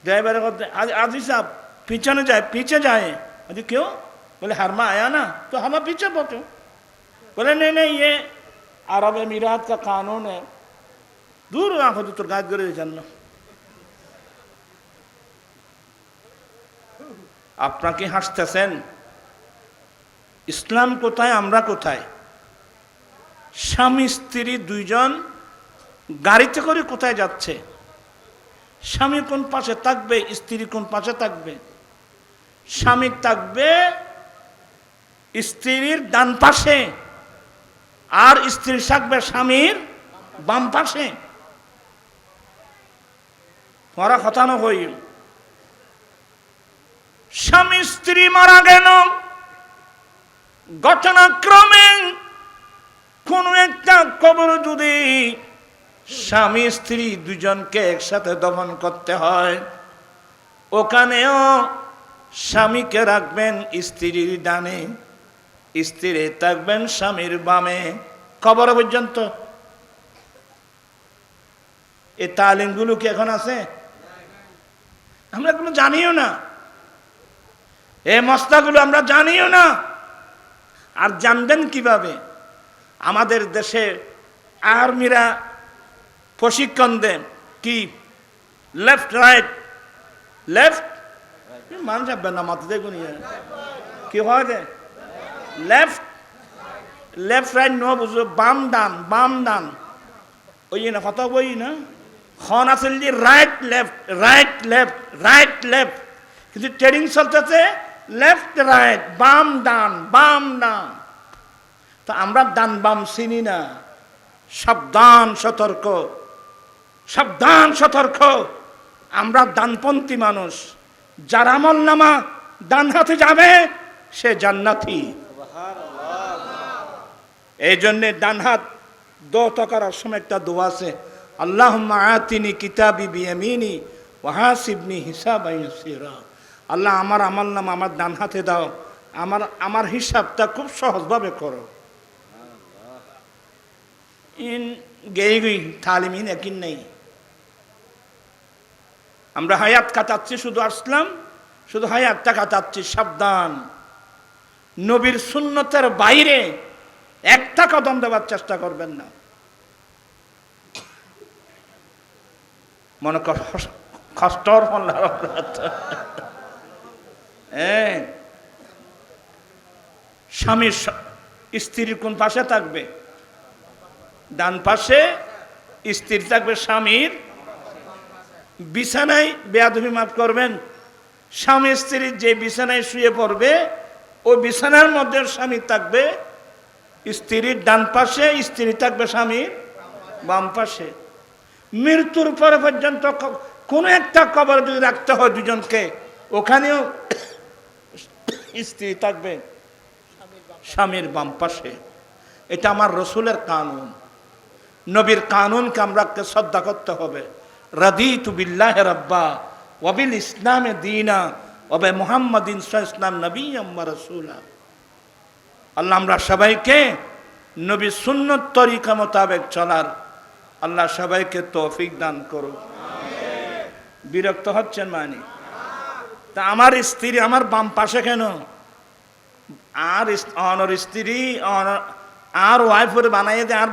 ড্রাইভারের কথা আজি সাহেব পিছনে যায় পিছে যায়। আজি কেউ বলে হাरमा आया ना तो हम पीछे बैठो। बोले नहीं नहीं ये अरब अमीरात का कानून है, दूर आंखो तो गाज करे জানো। আপনারা কি হাসতেছেন? ইসলাম কোথায়, আমরা কোথায়? স্বামী স্ত্রী দুইজন গাড়িতে করে কোথায় যাচ্ছে? স্বামী কোন পাশে থাকবে, স্ত্রী কোন পাশে থাকবে? স্বামী থাকবে স্ত্রীর ডান পাশে আর স্ত্রী থাকবে স্বামীর বাম পাশে। পড়া কথা না হই। স্বামী স্ত্রী মারা গেল, ঘটনাক্রমে কোন একটা কবর যদি স্বামী স্ত্রী দুজনকে একসাথে দফন করতে হয়, ওখানেও স্বামীকে রাখবেন স্ত্রীর ডানে, স্ত্রী থাকবেন স্বামীর বামে কবর পর্যন্ত। এই তালিমগুলো কি এখন আছে? আমরা এগুলো জানিও না, এই মশলাগুলো আমরা জানিও না। আর জানবেন কিভাবে? আমাদের দেশে আর্মিরা প্রশিক্ষণ দেন কি লেফট রাইট লেফট মান যাবে না মাথা দেখুন কি হয় রে লেফট লেফট রাইট ন বুঝো বাম ডান ওই না কথা বই না খন আসল যে রাইট লেফট কিন্তু ট্রেডিং চলতেছে লেফট রাইট বাম ডান তা আমরা ডান বাম চিনি না সাবধান সতর্ক আমরা ডানপন্থী মানুষ যার আমল নামা ডান হাতে যাবে সে জান্নাতি এই জন্যে ডান হাত দোয়া করার সময় একটা দোয়া আছে আল্লাহুম্মা আতিনি কিতাবি বিয়ামিনি ওয়া হাসিবনি হিসাবান ইয়াসিরা। আল্লাহ আমার আমল নামা আমার ডান হাতে দাও, আমার হিসাবটা খুব সহজভাবে করো। ইন গেই তালিমিন একই নেই, আমরা হায়াত কাটাচ্ছি, শুধু আসলাম শুধু হায়াতটা কাটাচ্ছি। সাবধান, নবীর সুন্নতের বাইরে একটা কদম দেওয়ার চেষ্টা করবেন না। মনে কর কষ্টর স্বামীর স্ত্রীর কোন পাশে থাকবে? ডান পাশে স্ত্রী থাকবে স্বামীর বিছানায়। বেয়াদবি মাফ করবেন, স্বামী স্ত্রী যে বিছানায় শুয়ে পড়বে ওই বিছানার মধ্যে স্বামী থাকবে স্ত্রীর ডান পাশে, স্ত্রী থাকবে স্বামীর বাম পাশে। মৃত্যুর পরে পর্যন্ত কোনো একটা কবর যদি রাখতে হয় দুজনকে, ওখানেও স্ত্রী থাকবে স্বামীর বাম পাশে। এটা আমার রসুলের কানুন, নবীর কানুনকে আমরাকে শ্রদ্ধা করতে হবে। রাদিতু বিল্লাহি রাব্বা ওয়া বিল ইসলামে দীনা ওয়া বি মুহাম্মাদিন সাল্লাল্লাহু নবিয়্যাম ওয়া রাসূলা। আল্লাহ আমরা সবাইকে নবীর সুন্নত তরিকা মোতাবেক চলার আল্লাহ সবাইকে তৌফিক দান করুক। বিরক্ত হচ্ছেন মানে? তা আমার স্ত্রী আমার বাম পাশে কেন? আর অনর স্ত্রী আর ওয়াইফের বানাইয়ে দে আর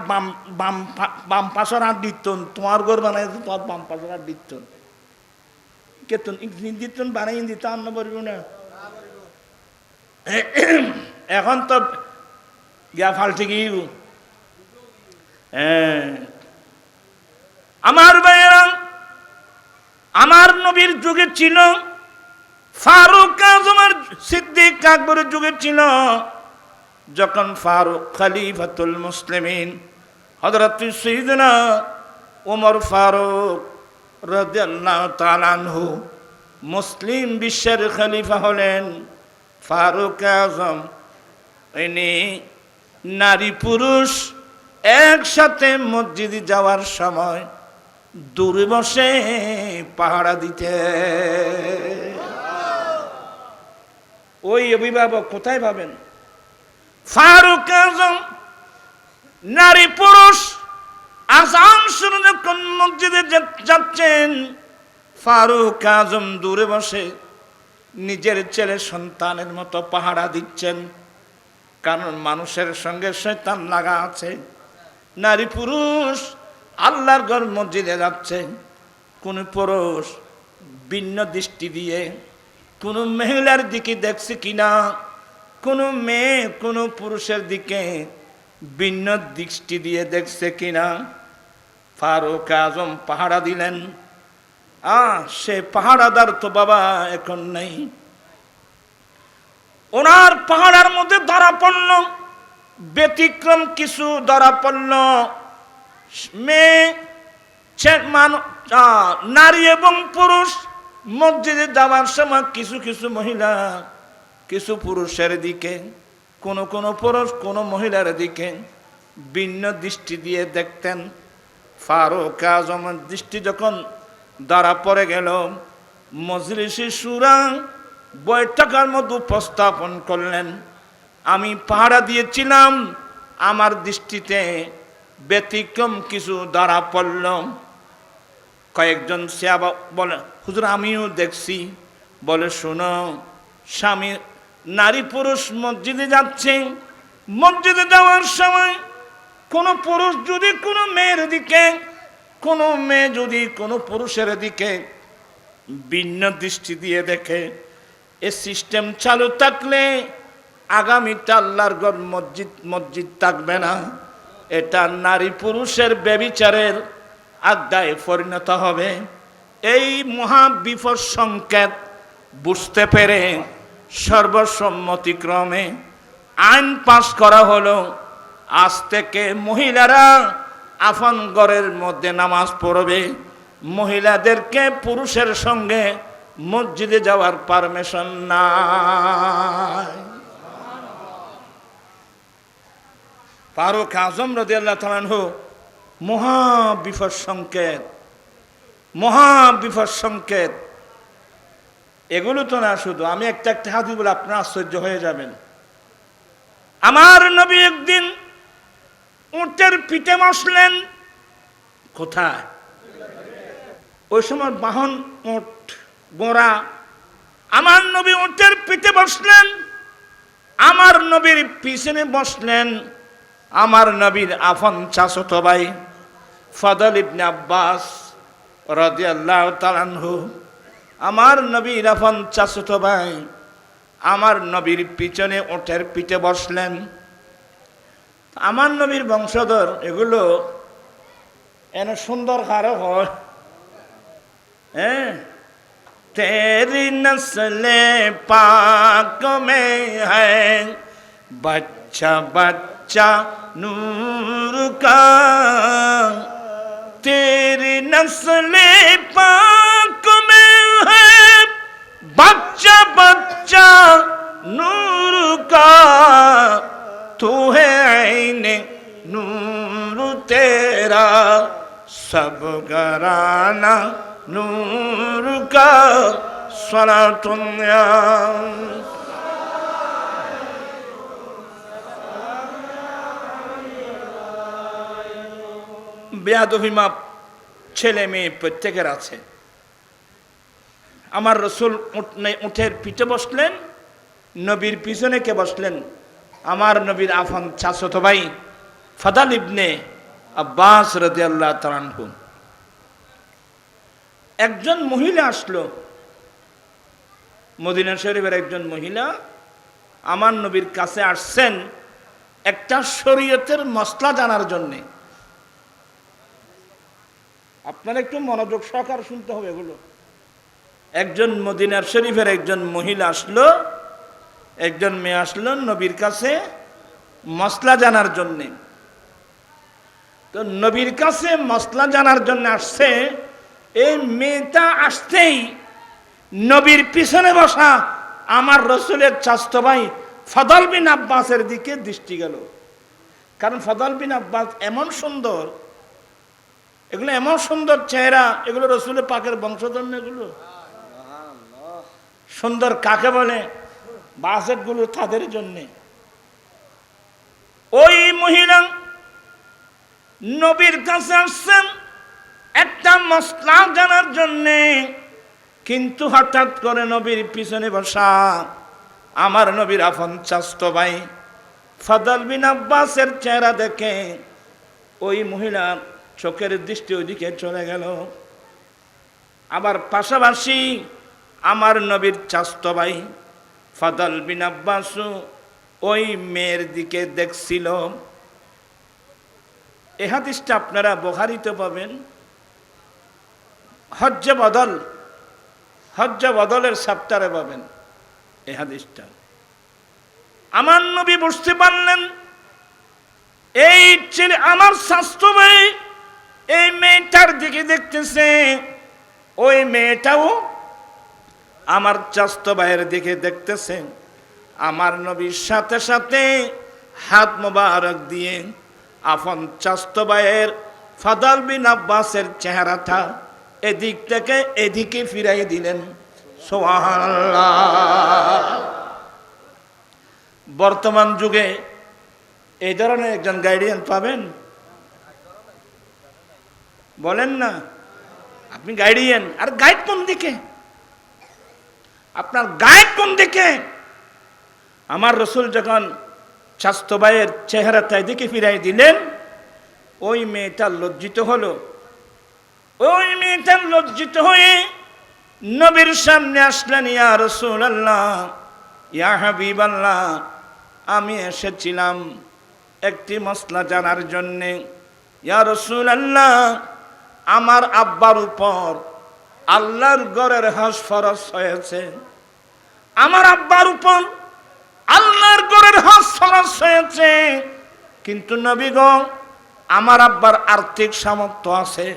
বাম পাশের আর দিতন, তোমার ঘর বানাই তোমার বাম পাশের আর দিতন কেতন দিতন বানাই দিত আন্ন পারব না। এখন তো গিয়া ফালতে গিয়ে আমার ভাইয়েরা, আমার নবীর যুগে ছিল, ফারুক আজমের সিদ্দিক আকবরের যুগে ছিল, যখন ফারুক খলিফাতুল মুসলিমিন হযরত সাইয়্যিদনা ওমর ফারুক রাদিয়াল্লাহু তাআলা আনহু মুসলিম বিশ্বের খলিফা হলেন। ফারুক আজম ইনি নারী পুরুষ একসাথে মসজিদে যাওয়ার সময় দূরে বসে পাহারা দিতে। ওই অভিভাবক কোথায় পাবেন? ফারুক আজম নারী পুরুষ আযান শুনে যখন মসজিদে যাচ্ছেন, ফারুক আজম দূরে বসে নিজের ছেলে সন্তানের মতো পাহারা দিচ্ছেন। কারণ মানুষের সঙ্গে শয়তান লাগা আছে। নারী পুরুষ আল্লাহর ঘর মসজিদে যাচ্ছে, কোন পুরুষ ভিন্ন দৃষ্টি দিয়ে কোন মহিলার দিকে দেখছে কিনা, কোন মেয়ে কোন পুরুষের দিকে ভিন্ন দৃষ্টি দিয়ে দেখছে কিনা। ফারুক আজম পাহারা দিলেন। সে পাহারাদার তো বাবা এখন নেই। ওনার পাহাড়ার মধ্যে ধরা পড়ল ব্যতিক্রম কিছু, ধরা পড়ল মেয়ে নারী এবং পুরুষ মসজিদে যাওয়ার সময় কিছু কিছু মহিলা কিছু পুরুষের দিকে, কোন পুরুষ কোন মহিলার দিকে ভিন্ন দৃষ্টি দিয়ে দেখতেন। ফারুক আজমের দৃষ্টি যখন ধরা পড়ে গেল, মজলিসে শুরা বৈঠকের মধ্যে উপস্থাপন করলেন, আমি পাহারা দিয়েছিলাম, আমার দৃষ্টিতে ব্যতিক্রম কিছু ধরা পড়ল। কয়েকজন সাহাবা বলে, হুজুর আমিও দেখছি। বলে, শোনো, স্বামী নারী পুরুষ মসজিদে যাচ্ছে, মসজিদে যাওয়ার সময় কোন পুরুষ যদি কোনো মেয়ের দিকে কোনো মেয়ে যদি কোনো পুরুষের দিকে ভিন্ন দৃষ্টি দিয়ে দেখে, এ সিস্টেম চালু থাকলে আগামীতে আল্লাহর ঘর মসজিদ থাকবে না। এটা নারী পুরুষের ব্যভিচারের আড্ডায় পরিণত হবে। এই মহা বিপদ সংকেত বুঝতে পেরে সর্বসম্মতিক্রমে আইন পাস করা হলো, আজ থেকে মহিলারা আপন ঘরের মধ্যে নামাজ পড়বে, মহিলাদেরকে পুরুষের সঙ্গে মসজিদে যাওয়ার পারমিশন নাই। ফারুক আজম রাদিয়াল্লাহু তাআলা আনহু মহা বিপদ সংকেত, মহা বিপদ সংকেত। এগুলো তো না, শুধু আমি একটা হাদিস বলে আপনারা আশ্চর্য হয়ে যাবেন। আমার নবী একদিন উটের পিঠে বসলেন। কোথায়? ওই সময় বাহন উট, ঘোড়া। আমার নবী উটের পিঠে বসলেন, আমার নবীর পিছনে বসলেন আমার নবীর আপন চাচাতো ভাই ফাদল ইবনে আব্বাস রাদিয়াল্লাহু তাআলা আনহু। আমার নবীর আপন চাচাতো ভাই আমার নবীর পিছনে উটের পিঠে বসলেন। আমার নবীর বংশধর এগুলো এনে সুন্দর কারো হয়। হ্যাঁ, তেরি নসলে পাক মে হ্যায় बच्चा बच्चा नूर का, तेरी नस्ले पाक में है बच्चा बच्चा नूर का, तू है आईने नूर तेरा सब घराना नूर का, सलातुल्लाह। বেয়াদবি মাপ ছেলে মেয়ে প্রত্যেকের আছে। আমার রসুল উটের পিঠে বসলেন, নবীর পিছনে কে বসলেন? আমার নবীর আফান চাচাতো ভাই ফাদাল ইবনে আব্বাস রাদিয়াল্লাহু তাআলা আনহু। একজন মহিলা আসলো, মদিনা শরীফের একজন মহিলা আমার নবীর কাছে আসছেন একটা শরীয়তের মসলা জানার জন্যে। আপনারা একটু মনোযোগ সহকারে শুনতে হবে এগুলো। একজন মদিনার শরীফের একজন মহিলা আসলো, একজন মেয়ে আসলো নবীর কাছে মসলা জানার জন্যে। তো নবীর কাছে মসলা জানার জন্য আসছে। এই মেয়েটা আসতেই নবীর পিছনে বসা আমার রসুলের চাচাতো ভাই ফাদল বিন আব্বাসের দিকে দৃষ্টি গেল। কারণ ফাদল বিন আব্বাস এমন সুন্দর, এগুলো এমন সুন্দর চেহারা, এগুলো রসুলের পাকের বংশধর। এগুলো সুন্দর কাকে বলে? বাসেট গুলো তাদের জন্যে। ওই মহিলা নবীর কাছে আসছেন একটা মসলা জানার জন্যে, কিন্তু হঠাৎ করে নবীর পিছনে বসা আমার নবীর আপন চাচাতো ভাই ফাদল বিন আব্বাসের চেহারা দেখে ওই মহিলা চোখের দৃষ্টি ওইদিকে চলে গেল। আবার পাশাপাশি আমার নবীর চাচাতো ভাই ফাদল বিন আব্বাস ওই মেয়ের দিকে দেখছিল। এ হাদিসটা আপনারা বুখারীতে পাবেন, হজ্জে বদলের চ্যাপ্টারে পাবেন এই হাদিসটা। আমার নবী বুঝতে পারলেন এই ছেলে আমার চাচাতো ভাই এই মেয়েটার দিকে দেখতেছে, ওই মেয়েটাও আমার চাচাতো ভাইয়ের দিকে দেখতেছে। আমার নবীর সাথে সাথে হাত মোবারক দিয়ে আপন চাচাতো ভাইয়ের ফাদল বিন আব্বাসের চেহারাটা এদিক থেকে এদিকে ফিরাই দিলেন। সুবহানাল্লাহ। বর্তমান যুগে এই ধরনের একজন গাইডিয়ান পাবেন? বলেন না, আপনি গাইডিয়ান। আর গাইড কোন দিকে? আপনার গাইড কোন দিকে? আমার রসুল যখন চাচাতো ভাইয়ের চেহারাটা এদিকে ফিরাই দিলেন, ওই মেয়েটা লজ্জিত হলো। ওই মেয়েটা লজ্জিত হয়ে নবীর সামনে আসলেন, ইয়া রাসূলুল্লাহ, ইয়া হাবিবাল্লাহ, আমি এসেছিলাম একটি মসলা জানার জন্যে। ইয়া রাসূলুল্লাহ, আমার আব্বার উপর আল্লাহর ঘরের হজ ফরজ হয়েছে। আমার আব্বার উপর আল্লাহর ঘরের হজ ফরজ হয়েছে, কিন্তু নবী গো, আমার আব্বার আর্থিক সামর্থ্য আছে,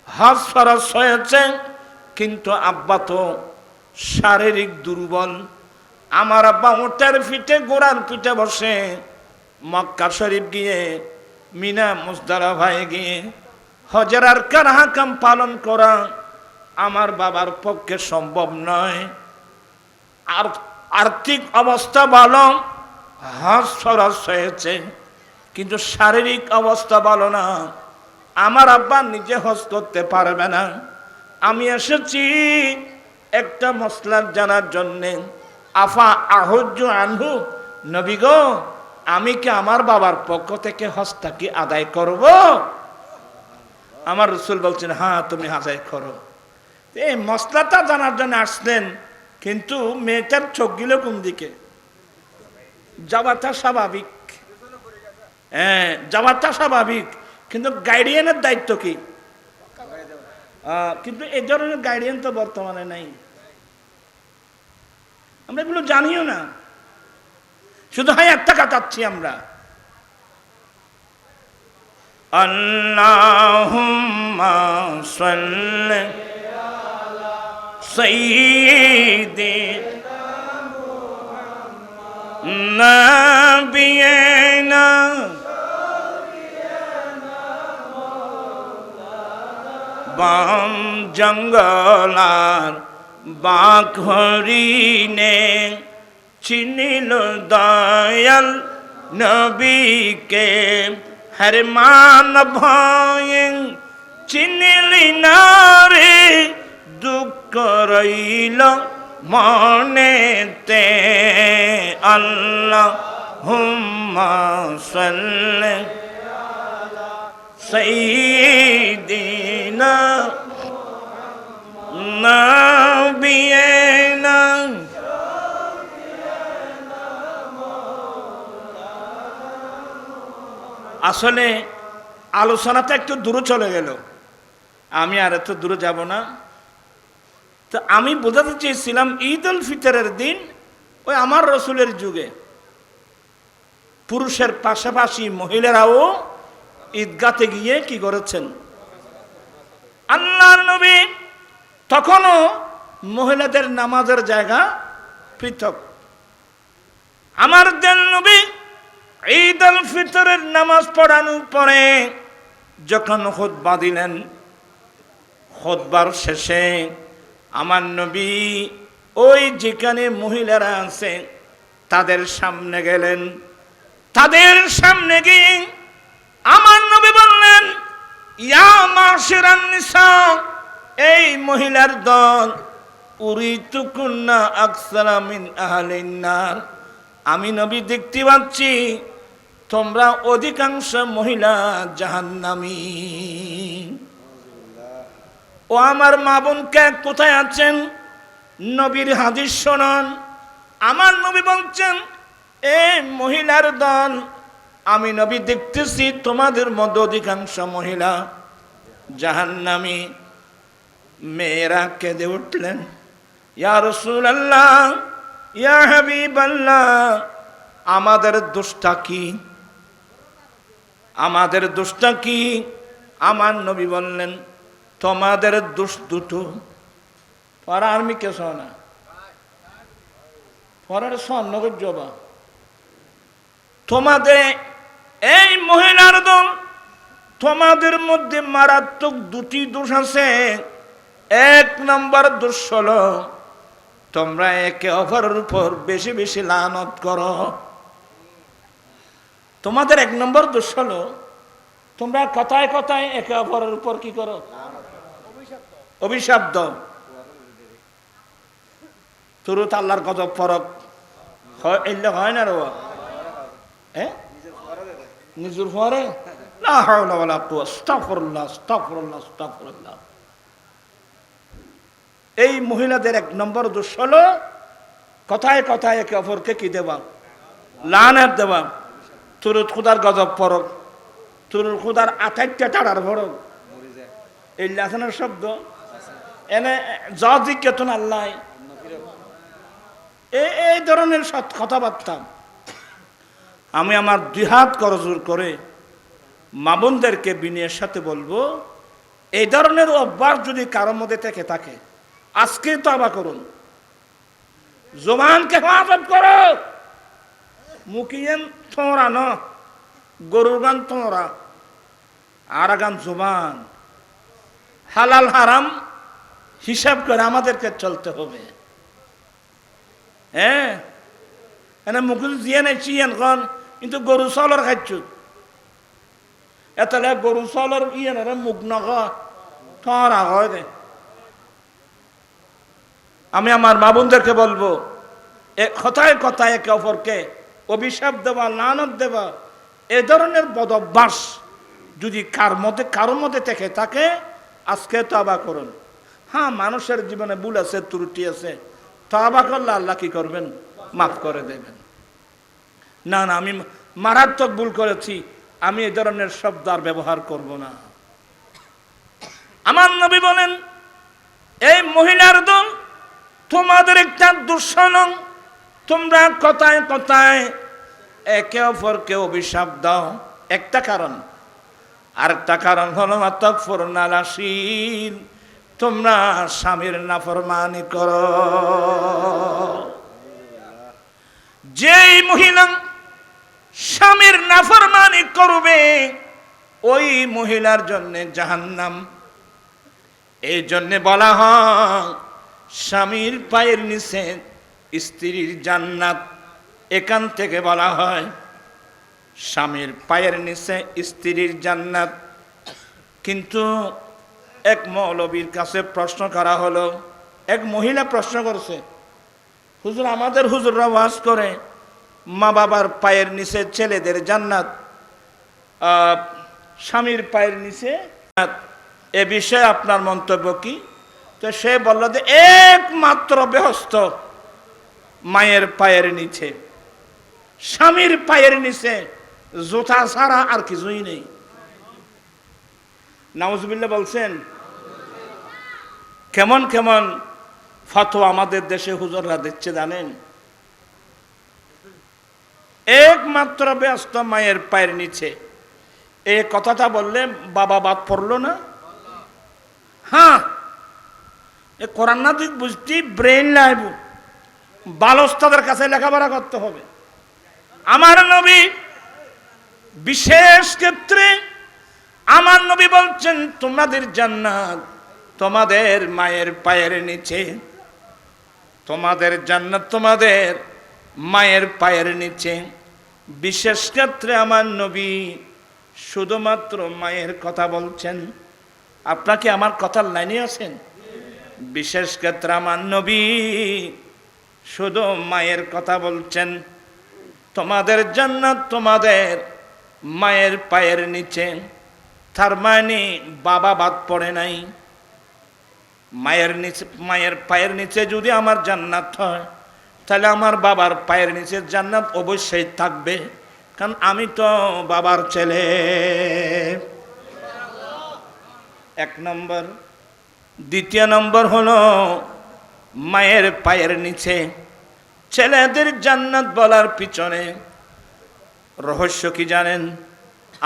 হজ ফরজ হয়েছে, কিন্তু আব্বা তো শারীরিক দুর্বল। আমার আব্বা উটের পিঠে ঘোড়ার পিঠে বসে মক্কা শরীফ গিয়ে মিনা মুজদালিফায় গিয়ে হজের আরকান হাকাম পালন করা আমার বাবার পক্ষে সম্ভব নয়। আর আর্থিক অবস্থা ভালো, হজ ফরজ হয়েছে, কিন্তু শারীরিক অবস্থা ভালো না, আমার আব্বা নিজে হজ করতে পারবে না। আমি এসেছি একটা মসলা জানার জন্যে। আফা আহজ্জু আনহু, নবী গো, আমি কি আমার বাবার পক্ষ থেকে হজটা কি আদায় করব? আমার রাসূল বলছেন, হ্যাঁ তুমি আদায় করো। এই মসলাটা জানার জন্য আসলেন, কিন্তু মেয়েটার চোখ গেল কোন দিকে? যাওয়াটা স্বাভাবিক, হ্যাঁ যাওয়াটা স্বাভাবিক, কিন্তু গাইডিয়ানের দায়িত্ব কি? কিন্তু এই ধরনের গাইডিয়ান তো বর্তমানে নাই, আমরা এগুলো জানিও না, শুধু হয় একটা কাটাচ্ছি আমরা। আল্লাহুম্মা সাল্লি আলা সাইয়্যিদিনা নাবিয়িনা বাম জঙ্গলার বাঘ হরিণে চিনিল দয়াল নবীকে, হর মান ভয়ে চিনিলি না রে, দুঃখ রইল মনেতে। আল্লাহুম্মা সাল্লি আলা সাইয়্যিদিনা নাবিয়িনা। আসলে আলোচনাটা একটু দূরে চলে গেল, আমি আর এত দূরে যাব না। তো আমি বোঝাতে চেয়েছিলাম ঈদ উল ফিতরের দিন ওই আমার রসুলের যুগে পুরুষের পাশাপাশি মহিলারাও ঈদগাতে গিয়ে কি করেছেন? আল্লাহর নবী তখনও মহিলাদের নামাজের জায়গা পৃথক। আমার দেন নবী ঈদ উল ফিতরের নামাজ পড়ানোর পরে যখন খুতবা দিলেন, খুতবার শেষে আমার নবী ওই যেখানে মহিলারা আছে তাদের সামনে গেলেন। তাদের সামনে গিয়ে আমার নবী বললেন, ইয়া মাশিরান নিসা, এই মহিলার দল, উরিতুকুন্না আকসারা মিন আহলিন নার, আমি নবী দেখতে পাচ্ছি তোমরা অধিকাংশ মহিলা জাহান্নামী। ও আমার মা বোনকে কোথায় আছেন? নবীর হাদিস শুনুন। আমার নবী বলছেন, এ মহিলার দল, আমি নবী দেখতেছি তোমাদের মধ্যে অধিকাংশ মহিলা জাহান্নামী। মেয়েরা কেঁদে উঠলেন, ইয়া রাসূলুল্লাহ, ইয়া হাবিবাল্লাহ, আমাদের দোষটা কি? আমাদের দোষটা কি? আমার নবী বললেন, তোমাদের দোষ দুটো। পরা আর্মি কে শোনা পরার স্বর্ণগর জবা। তোমাদের এই মহিলার দল, তোমাদের মধ্যে মারাত্মক দুটি দোষ আছে। এক নম্বর দোষ হলো তোমরা একে অপরের উপর বেশি বেশি লানত করো। তোমাদের এক নম্বর দোষ হলো তোমরা কথায় কথায় একে অপরের উপর কি করো? অভিশাপ দাও। তুরুত আল্লাহর কত ফরক হয় না রে? নিজের পরে লা হাওলা ওয়ালা কুওয়া, আস্তাগফিরুল্লাহ আস্তাগফিরুল্লাহ আস্তাগফিরুল্লাহ। এই মহিলাদের এক নম্বর দোষ হলো কথায় কথায় একে অপরকে কি দেওয়া, লানত দেওয়া। তুরুত খুদার গজব পড়ক, তুরুত খুদার আঠাইটা টাড়ার পড়ক, এই লাসানের শব্দ এনে জিজ্ঞেতন আল্লাহ, এই ধরনের কথাবার্তা। আমি আমার দুই হাত করজোর করে মা বোনদেরকে বিনয়ের সাথে বলবো, এই ধরনের অভ্যাস যদি কারোর মধ্যে থেকে থাকে আজকে তওবা করুন, জবানকে হেফাজত করো। মুখিয়েন তোমরা ন, গরুর গান তোমরা, আর গান জবান। হালাল হারাম হিসাব করে আমাদেরকে চলতে হবে। হ্যাঁ, এনে মুখ জিয়ে নাই চিয়েন কন, কিন্তু গরু চলর খাচ্ছ এতলে গরু চলর ইয়েন মুখ নখ তোরা হয় দে। আমি আমার মা বোনদেরকে বলবো, কথায় কথায় একে অপরকে অভিশাপ দেওয়া, লানত দেওয়া, এ ধরনের বদ অভ্যাস যদি কারোর মধ্যে থেকে থাকে আজকে তওবা করুন। হ্যাঁ, মানুষের জীবনে ভুল আছে, ত্রুটি আছে, তওবা করলে আল্লাহ কি করবেন, মাফ করে দেবেন। না না, আমি মারাত্মক ভুল করেছি, আমি এই ধরনের শব্দ আর ব্যবহার করব না। আমার নবী বলেন, এই মহিলার দল তোমাদের একটা দুঃসনং, তোমরা কথায় কথায় একে অপরকে অভিশাপ দাও, একটা কারণ। আরেকটা কারণ হলো আতাকফুরনালাসিন, তোমরা স্বামীর নাফরমানি করো। যেই মহিলা স্বামীর নাফরমানি করবে ওই মহিলার জন্য জাহান্নাম। এই জন্য বলা হয় স্বামীর পায়ের নিচে স্ত্রীর জান্নাত। এখান থেকে বলা হয় স্বামীর পায়ের নিচে স্ত্রীর জান্নাত। কিন্তু এক মৌলবীর কাছে প্রশ্ন করা হলো, এক মহিলা প্রশ্ন করছে, হুজুর আমাদের হুজুররা ওয়াজ করে মা বাবার পায়ের নিচে ছেলেদের জান্নাত, স্বামীর পায়ের নিচে, এ বিষয়ে আপনার মন্তব্য কি? তো সে বলল যে একমাত্র বেহস্ত মায়ের পায়ের নিচে, স্বামীর পায়ের নিচে জুতা ছাড়া আর কিছুই নেই। নাউজুবিল্লাহ বলছেন। কেমন কেমন ফতোয়া আমাদের দেশে হুজুররা দিচ্ছে জানেন? একমাত্র ব্যস্ত মায়ের পায়ের নিচে, এই কথাটা বললে বাবা বাদ পড়লো না? হ্যাঁ, এ কোরআন না তুই বুঝতি ব্রেন লাইব, বালস্তাদের কাছে লেখাপড়া করতে হবে। আমার নবী বিশেষ ক্ষেত্রে আমার নবী বলছেন তোমাদের জান্নাত তোমাদের মায়ের পায়ের নিচে, তোমাদের জান্নাত তোমাদের মায়ের পায়ের নিচে। বিশেষ ক্ষেত্রে আমার নবী শুধুমাত্র মায়ের কথা বলছেন। আপনাকে আমার কথার লাইনে আছেন? বিশেষ ক্ষেত্রে আমার নবী শুধু মায়ের কথা বলছেন, তোমাদের জান্নাত তোমাদের মায়ের পায়ের নিচে। তার মানে বাবা বাদ পড়ে নাই। মায়ের পায়ের নিচে যদি আমার জান্নাত হয়, তাহলে আমার বাবার পায়ের নিচে জান্নাত অবশ্যই থাকবে, কারণ আমি তো বাবার ছেলে। এক নম্বর। দ্বিতীয় নম্বর হলো মায়ের পায়ের নিচে ছেলেদের জান্নাত বলার পিছনে রহস্য কি জানেন?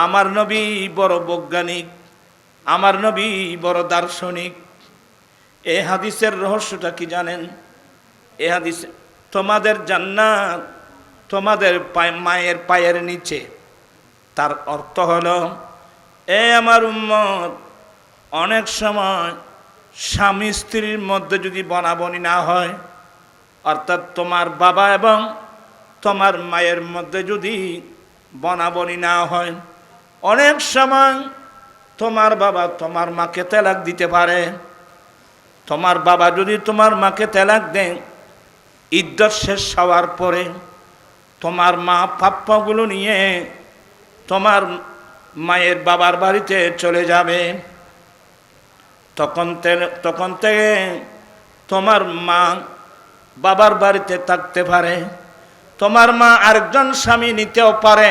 আমার নবী বড় বৈজ্ঞানিক, আমার নবী বড় দার্শনিক। এই হাদিসের রহস্যটা কি জানেন? এই হাদিসে তোমাদের জান্নাত তোমাদের মায়ের পায়ের নিচে, তার অর্থ হলো এ আমার উম্মত, অনেক সময় স্বামী স্ত্রীর মধ্যে যদি বনাবনি না হয়, অর্থাৎ তোমার বাবা এবং তোমার মায়ের মধ্যে যদি বনাবনি না হয়, অনেক সময় তোমার বাবা তোমার মাকে তালাক দিতে পারে। তোমার বাবা যদি তোমার মাকে তালাক দেন, ইদ্যত শেষ হওয়ার পরে তোমার মা প্রাপ্যগুলো নিয়ে তোমার মায়ের বাবার বাড়িতে চলে যাবে, তখন থেকে তোমার মা বাবার বাড়িতে থাকতে পারে। তোমার মা আরেকজন স্বামী নিতেও পারে,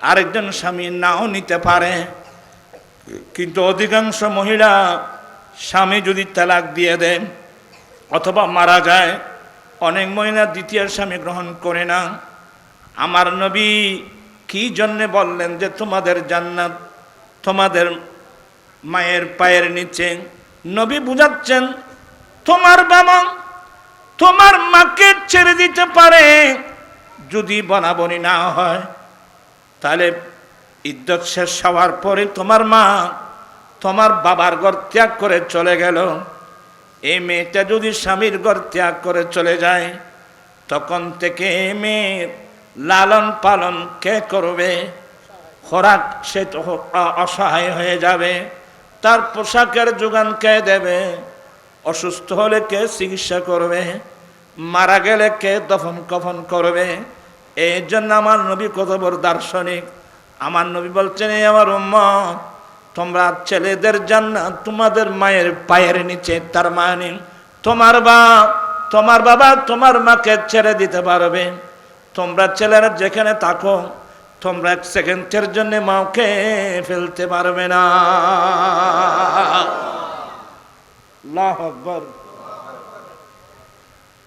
আরেকজন স্বামী নাও নিতে পারে। কিন্তু অধিকাংশ মহিলা স্বামী যদি তালাক দিয়ে দেয় অথবা মারা যায়, অনেক মহিলা দ্বিতীয় স্বামী গ্রহণ করে না। আমার নবী কি জন্যে বললেন যে তোমাদের জান্নাত তোমাদের মায়ের পায়ের নিচে? নবী বুঝাচ্ছেন, তোমার বাবা তোমার মাকে ছেড়ে দিতে পারে, যদি বনাবনি না হয়, তাহলে ইদ্যত শেষ হওয়ার পরে তোমার মা তোমার বাবার ঘর ত্যাগ করে চলে গেল। এই মেয়েটা যদি স্বামীর ঘর ত্যাগ করে চলে যায়, তখন থেকে মেয়ের লালন পালন কে করবে? খোরাক সে তো অসহায় হয়ে যাবে। তার পোশাকের যোগান কে দেবে? অসুস্থ হলে কে চিকিৎসা করবে? মারা গেলে কে দফন কফন করবে? এই জন্য আমার নবী কত বড় দার্শনিক। আমার নবী বলছেন, এই আমার উম্মত, তোমরা ছেলেদের জান্নাত তোমাদের মায়ের পায়ের নিচে। তার মানে তোমার বাবা তোমার মাকে ছেড়ে দিতে পারবে। তোমরা ছেলেরা যেখানে থাকো, তোমরা এক সেকেন্ডের জন্য মাকে ফেলতে পারবে না। আল্লাহু আকবার।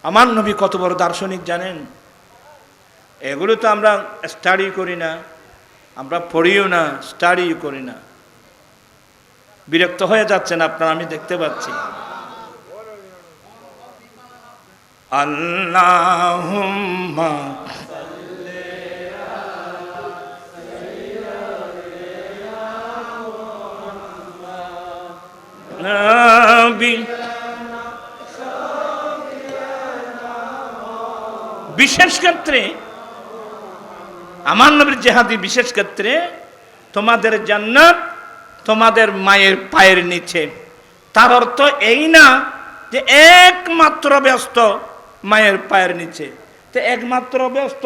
আমার নবী কত বড় দার্শনিক জানেন? এগুলো তো আমরা স্টাডি করি না, আমরা পড়িও না, স্টাডিও করি না। বিরক্ত হয়ে যাচ্ছেন আপনারা, আমি দেখতে পাচ্ছি। আল্লাহুম্মা বিশেষ ক্ষেত্রে আমার নবীর জেহাদি বিশেষ ক্ষেত্রে তোমাদের জান্নাত তোমাদের মায়ের পায়ের নিচে। তার অর্থ এই না যে একমাত্র ব্যস্ত মায়ের পায়ের নিচে। তো একমাত্র ব্যস্ত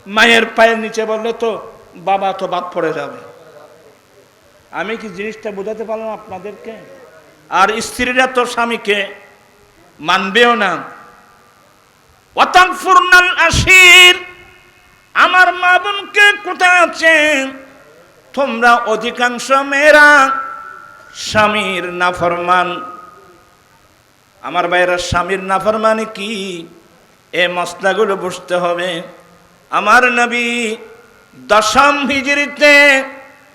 মায়ের পায়ের নিচে বললে তো বাবা তো বাদ পড়ে যাবে। আমি কি জিনিসটা বোঝাতে পারলাম আপনাদেরকে? আর স্ত্রীরা তো স্বামীকে মানবেও না। ওয়াতাগফুরনাল আশির, আমার মা বোনকে কোথায় আছেন? তোমরা অধিকাংশ মেয়েরা স্বামীর নাফরমান। আমার ভাইয়েরা, স্বামীর নাফরমানি কি? এ মশলাগুলো বুঝতে হবে। আমার নবী 10ম হিজরিতে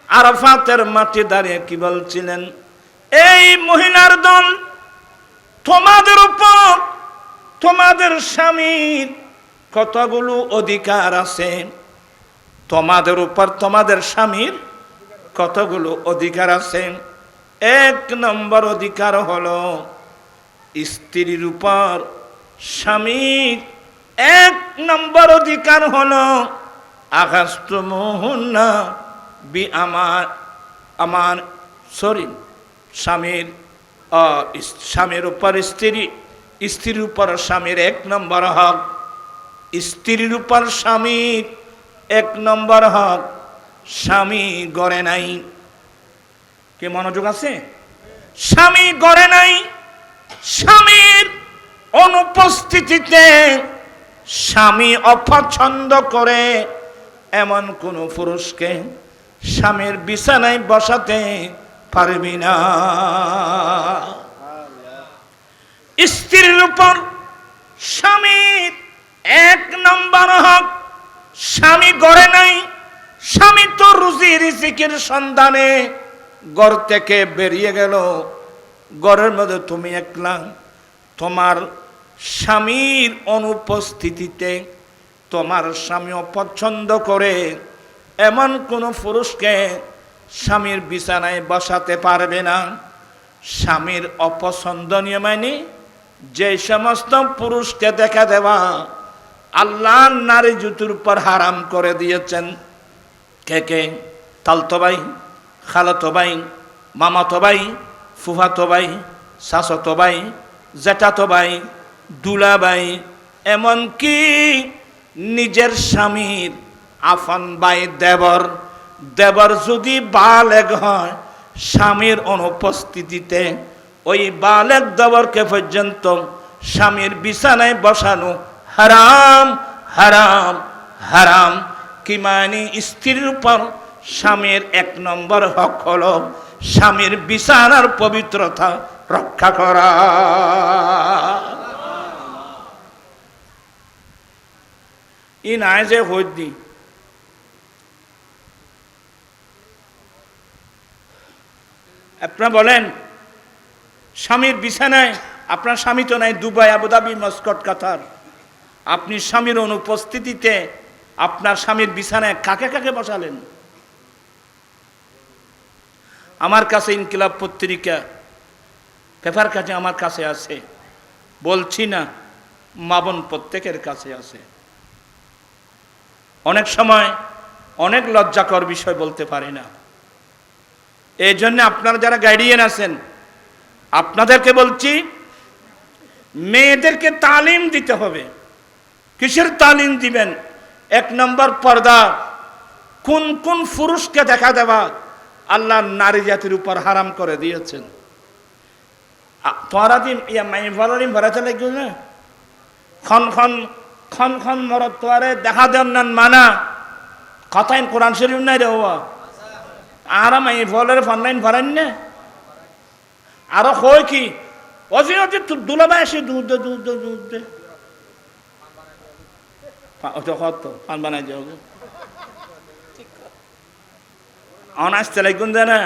আরাফাতের মাঠে দাঁড়িয়ে কি বলছিলেন? এই মহিলার দল, তোমাদের উপর তোমাদের স্বামীর কতগুলো অধিকার আছে। তোমাদের উপর তোমাদের স্বামীর কতগুলো অধিকার আছে। 1 নম্বর অধিকার হলো স্ত্রীর উপর স্বামীর 1 নম্বর অধিকার হলো আগাস্তুমুহুন্না বি আমার স্বামীর উপর স্ত্রীর উপর স্বামীর 1 নম্বর হক। স্ত্রীর উপর স্বামীর 1 নম্বর হক, স্বামী গড়ে নাই। কি মনোযোগ আছে? স্বামী গড়ে নাই। স্বামীর অনুপস্থিতিতে স্বামী অপছন্দ করে এমন কোন পুরুষকে স্বামীর বিছানায় বসাতে পারবি না। স্ত্রীর উপর স্বামীর 1 নম্বর হক, স্বামী গড়ে নাই। স্বামী তো রুজি রিজিকের সন্ধানে ঘর থেকে বেরিয়ে গেল, ঘরের মধ্যে তুমি একলা। তোমার স্বামীর অনুপস্থিতিতে তোমার স্বামী অপছন্দ করে এমন কোন পুরুষকে স্বামীর বিছানায় বসাতে পারবে না। স্বামীর অপছন্দনীয় মানে যে সমস্ত পুরুষকে দেখা দেওয়া আল্লাহ নারী জুতুর উপর হারাম করে দিয়েছেন। কে? তালতো ভাই, খালাতো ভাই, মামাতো ভাই, ফুফাতো ভাই, শাশতো ভাই, জ্যাঠাতো ভাই, দুলা ভাই, এমনকি নিজের স্বামীর আফন ভাই, দেবর, দেবর যদি বালেগ হয় স্বামীর অনুপস্থিতিতে, ওই বালেগ দেবরকে পর্যন্ত স্বামীর বিছানায় বসানো হারাম হারাম হারাম। কি মানে? স্ত্রীর উপর স্বামীর 1 নম্বর হক হলো স্বামীর বিছানার পবিত্রতা রক্ষা করা। ই নাই যে হইদি আপনারা বলেন স্বামীর বিছানায়, আপনার স্বামী তো নাই দুবাই, আবুধাবি, মস্কট, কাতার, আপনি স্বামীর অনুপস্থিতিতে আপনার স্বামীর বিছানায় কাকে কাকে বসালেন? আমার কাছে ইনকিলাব পত্রিকা পেপার কাছে আমার কাছে আছে, বলছি না, মা বোন প্রত্যেকের কাছে আছে। অনেক সময় অনেক লজ্জাকর বিষয় বলতে পারি না, এই জন্য আপনারা যারা গার্ডিয়ান আছেন আপনাদেরকে বলছি, মেয়েদেরকে তালিম দিতে হবে। কিসের তালিম দিবেন? 1 নম্বর পর্দা। কোন কোন পুরুষকে দেখা দেওয়া আল্লাহ নারী জাতির উপর হারাম করে দিয়েছেন। তোরা দিন ইয়া মাই ভালোরিম ভরাতে লাগবে না, খন খন খন খন মরদ তোয়ারে দেখা দেন না মানা কথাই কোরআন শরীফ নাই রে বাবা। আর মাই ফলের ফনলাইন ভরেন না, আরো কই কি অজি অজি দুলাবাই আসে দুধ দে দুধ দে দুধ দে কত পান বানাই যাও অনাস্তে লাগুন দেয় না।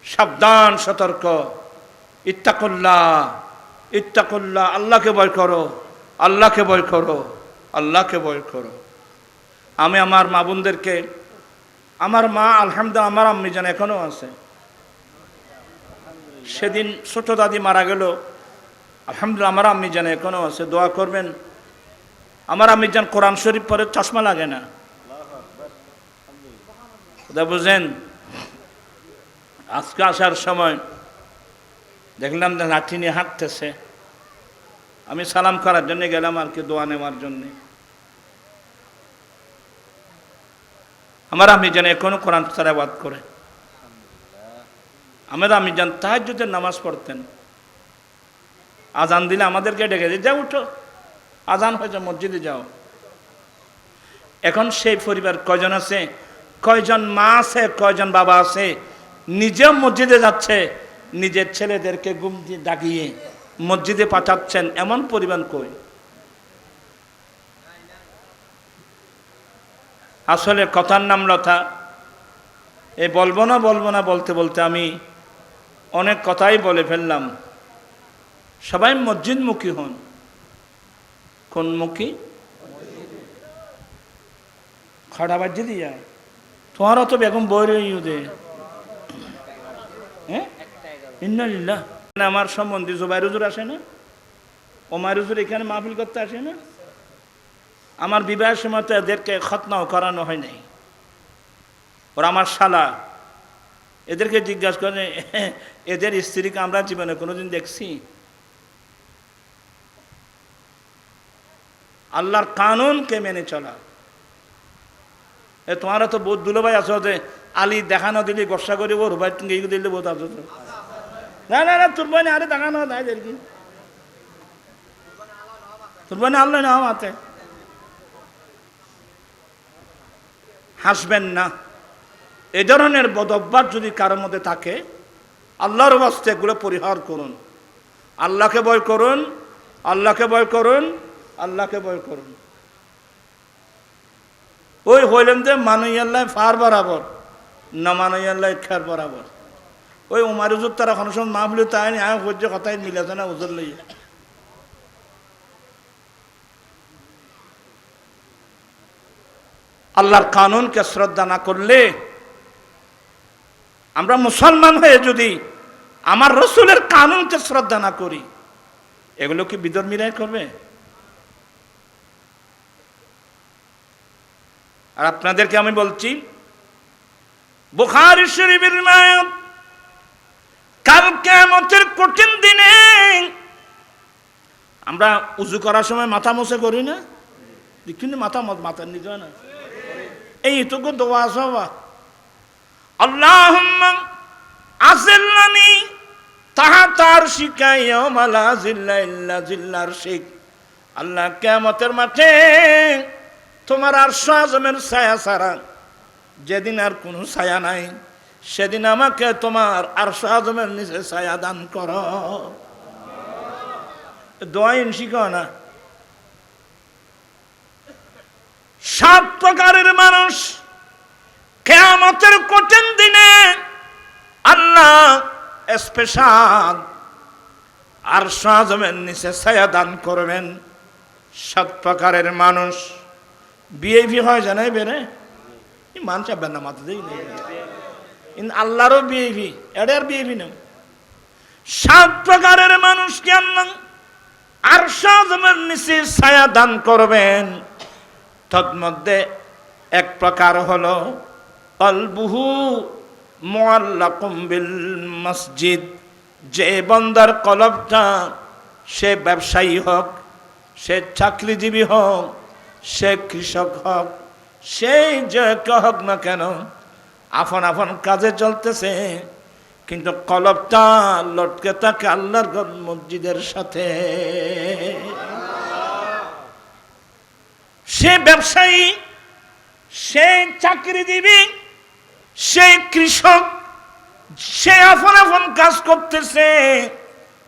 সাবধান, সতর্ক, ইত্তাকুল্লাহ ইত্তাকুল্লাহ, আল্লাহকে ভয় করো, আল্লাহকে ভয় করো, আল্লাহকে ভয় করো। আমি আমার মা বোনদেরকে, আমার মা আলহামদুলিল্লাহ আমার আম্মি জান এখনো আছে, সেদিন ছোট দাদি মারা গেল, আলহামদুলিল্লাহ আমার আম্মি জান এখনো আছে, দোয়া করবেন। আমার আম্মি জান কোরআন শরীফ পরে চশমা লাগে না, বুঝেন। আজকে আসার সময় দেখলাম যে লাঠি নিয়ে হাঁটতেছে, আমি সালাম করার জন্য গেলাম আর কি, দোয়া নেওয়ার জন্যে। আমার আম্মি জান এখনো কোরআন তেলাওয়াত করে। আমার আম্মি জান তাহাজ্জুদের নামাজ পড়তেন, আজান দিলে আমাদেরকে ডেকে দিয়ে যাও, উঠো, আজান হয়েছে, মসজিদে যাও। এখন সেই পরিবার কয়জন আছে, কয়জন মা আছে, কয়জন বাবা আছে, নিজেও মসজিদে যাচ্ছে, নিজের ছেলেদেরকে ঘুম দিয়ে ডাকিয়ে মসজিদে পাঠাচ্ছেন, এমন পরিবার কই? আসলে কথার নাম লতা। এ বলবো না বলতে বলতে আমি অনেক কথাই বলে ফেললাম। সবাই মসজিদমুখী হন। কোন মুখী? খড়া বাজ্যে দিয়া তোমারও তো বেগম বইরে ইউদে, হ্যাঁ ইন্নালিল্লাহ। আমার সম্বন্ধে জুবাইর হুজুর আসে না, ওমার হুজুর এখানে মাহফিল করতে আসে না। আমার বিবাহের সময় তো এদেরকে খতনাও করানো হয় নাই, ওরা আমার শালা। এদেরকে জিজ্ঞাসা করে, এদের স্ত্রীকে আমরা জীবনে কোনোদিন দেখছি? আল্লাহর কানুনকে মেনে চলা। তোমারও তো বহুত দুলোভাই আছো যে আলী দেখানো দিলি গোসা করি, ওর ভাই তুমি দিলে বহুত আছো। না না না, তোর বোন আরে দেখানো দেয় আর কি, তোর বোন আল্লাহ না মাতে হাসবেন না। এই ধরনের বদঅভ্যাস যদি কারোর মধ্যে থাকে, আল্লাহর বাস্তে এগুলো পরিহার করুন। আল্লাহকে ভয় করুন, আল্লাহকে ভয় করুন, আল্লাহকে ভয় করুন। ওই হইলেন যে মানুয়াল্লাহ ফার বরাবর, না মানুয়াল্লাহ খের বরাবর। ওই উমার হুজুর তারা কোনো সময় মা বলে তাই আমি হজ্জে কথাই মিলেছে না হুজুর লইয়া। আল্লাহর কানুনকে শ্রদ্ধা না করলে, আমরা মুসলমান হয়ে যদি আমার রসুলের কানুনকে শ্রদ্ধা না করি, এগুলো কি বিধর্মীরাই করবে? আর আপনাদেরকে আমি বলছি, বুখারী শরীফের রিওয়ায়াত, কাল কিয়ামতের কঠিন দিনে আমরা উযু করার সময় মাথা মুছে করি না, কিন্তু মাথার নিচে না, এইটুকু দোয়া সবা। আল্লাহুম্মা আজিল্লানি তাহাতা আরশিকা ইয়াওমা লা জিল্লা ইল্লা জিল্লা আরশিক। আল্লাহ কিয়ামতের মাঠে তোমার আরশ আযমের ছায়া ছাড়া যেদিন আর কোনো ছায়া নাই, সেদিন আমাকে তোমার আরশ আযমের নিচে ছায়া দান করো। দোয়া শিখো না। 7 প্রকারের মানুষ কিয়ামতের কঠিন দিনে আল্লাহ স্পেশাল আরশ আযমের নিচে ছায়া দান করবেন। 7 প্রকারের মানুষ বিএভি হয় জানাই বেরে মানুষ আবার না মাথা দেই না, আল্লাহরও বিএভি, এটার বিএভি না। 7 প্রকারের মানুষকে আল্লাহ আরশ আযমের নিচে ছায়া দান করবেন। তন্মধ্যে 1 প্রকার হলো কলবুহু মুআল্লাকুম বিল মসজিদ। যে বান্দার কলবটা, সে ব্যবসায়ী হোক, সে চাকরিজীবী হোক, সে কৃষক হোক, সেই যে হোক না কেন, আপন আপন কাজে চলতেছে, কিন্তু কলবটা লটকে থাকে আল্লাহর ঘর মসজিদের সাথে। সে ব্যবসায়ী, সে চাকরিজীবী, সে কৃষক, সে আপন আপন কাজ করতেছে,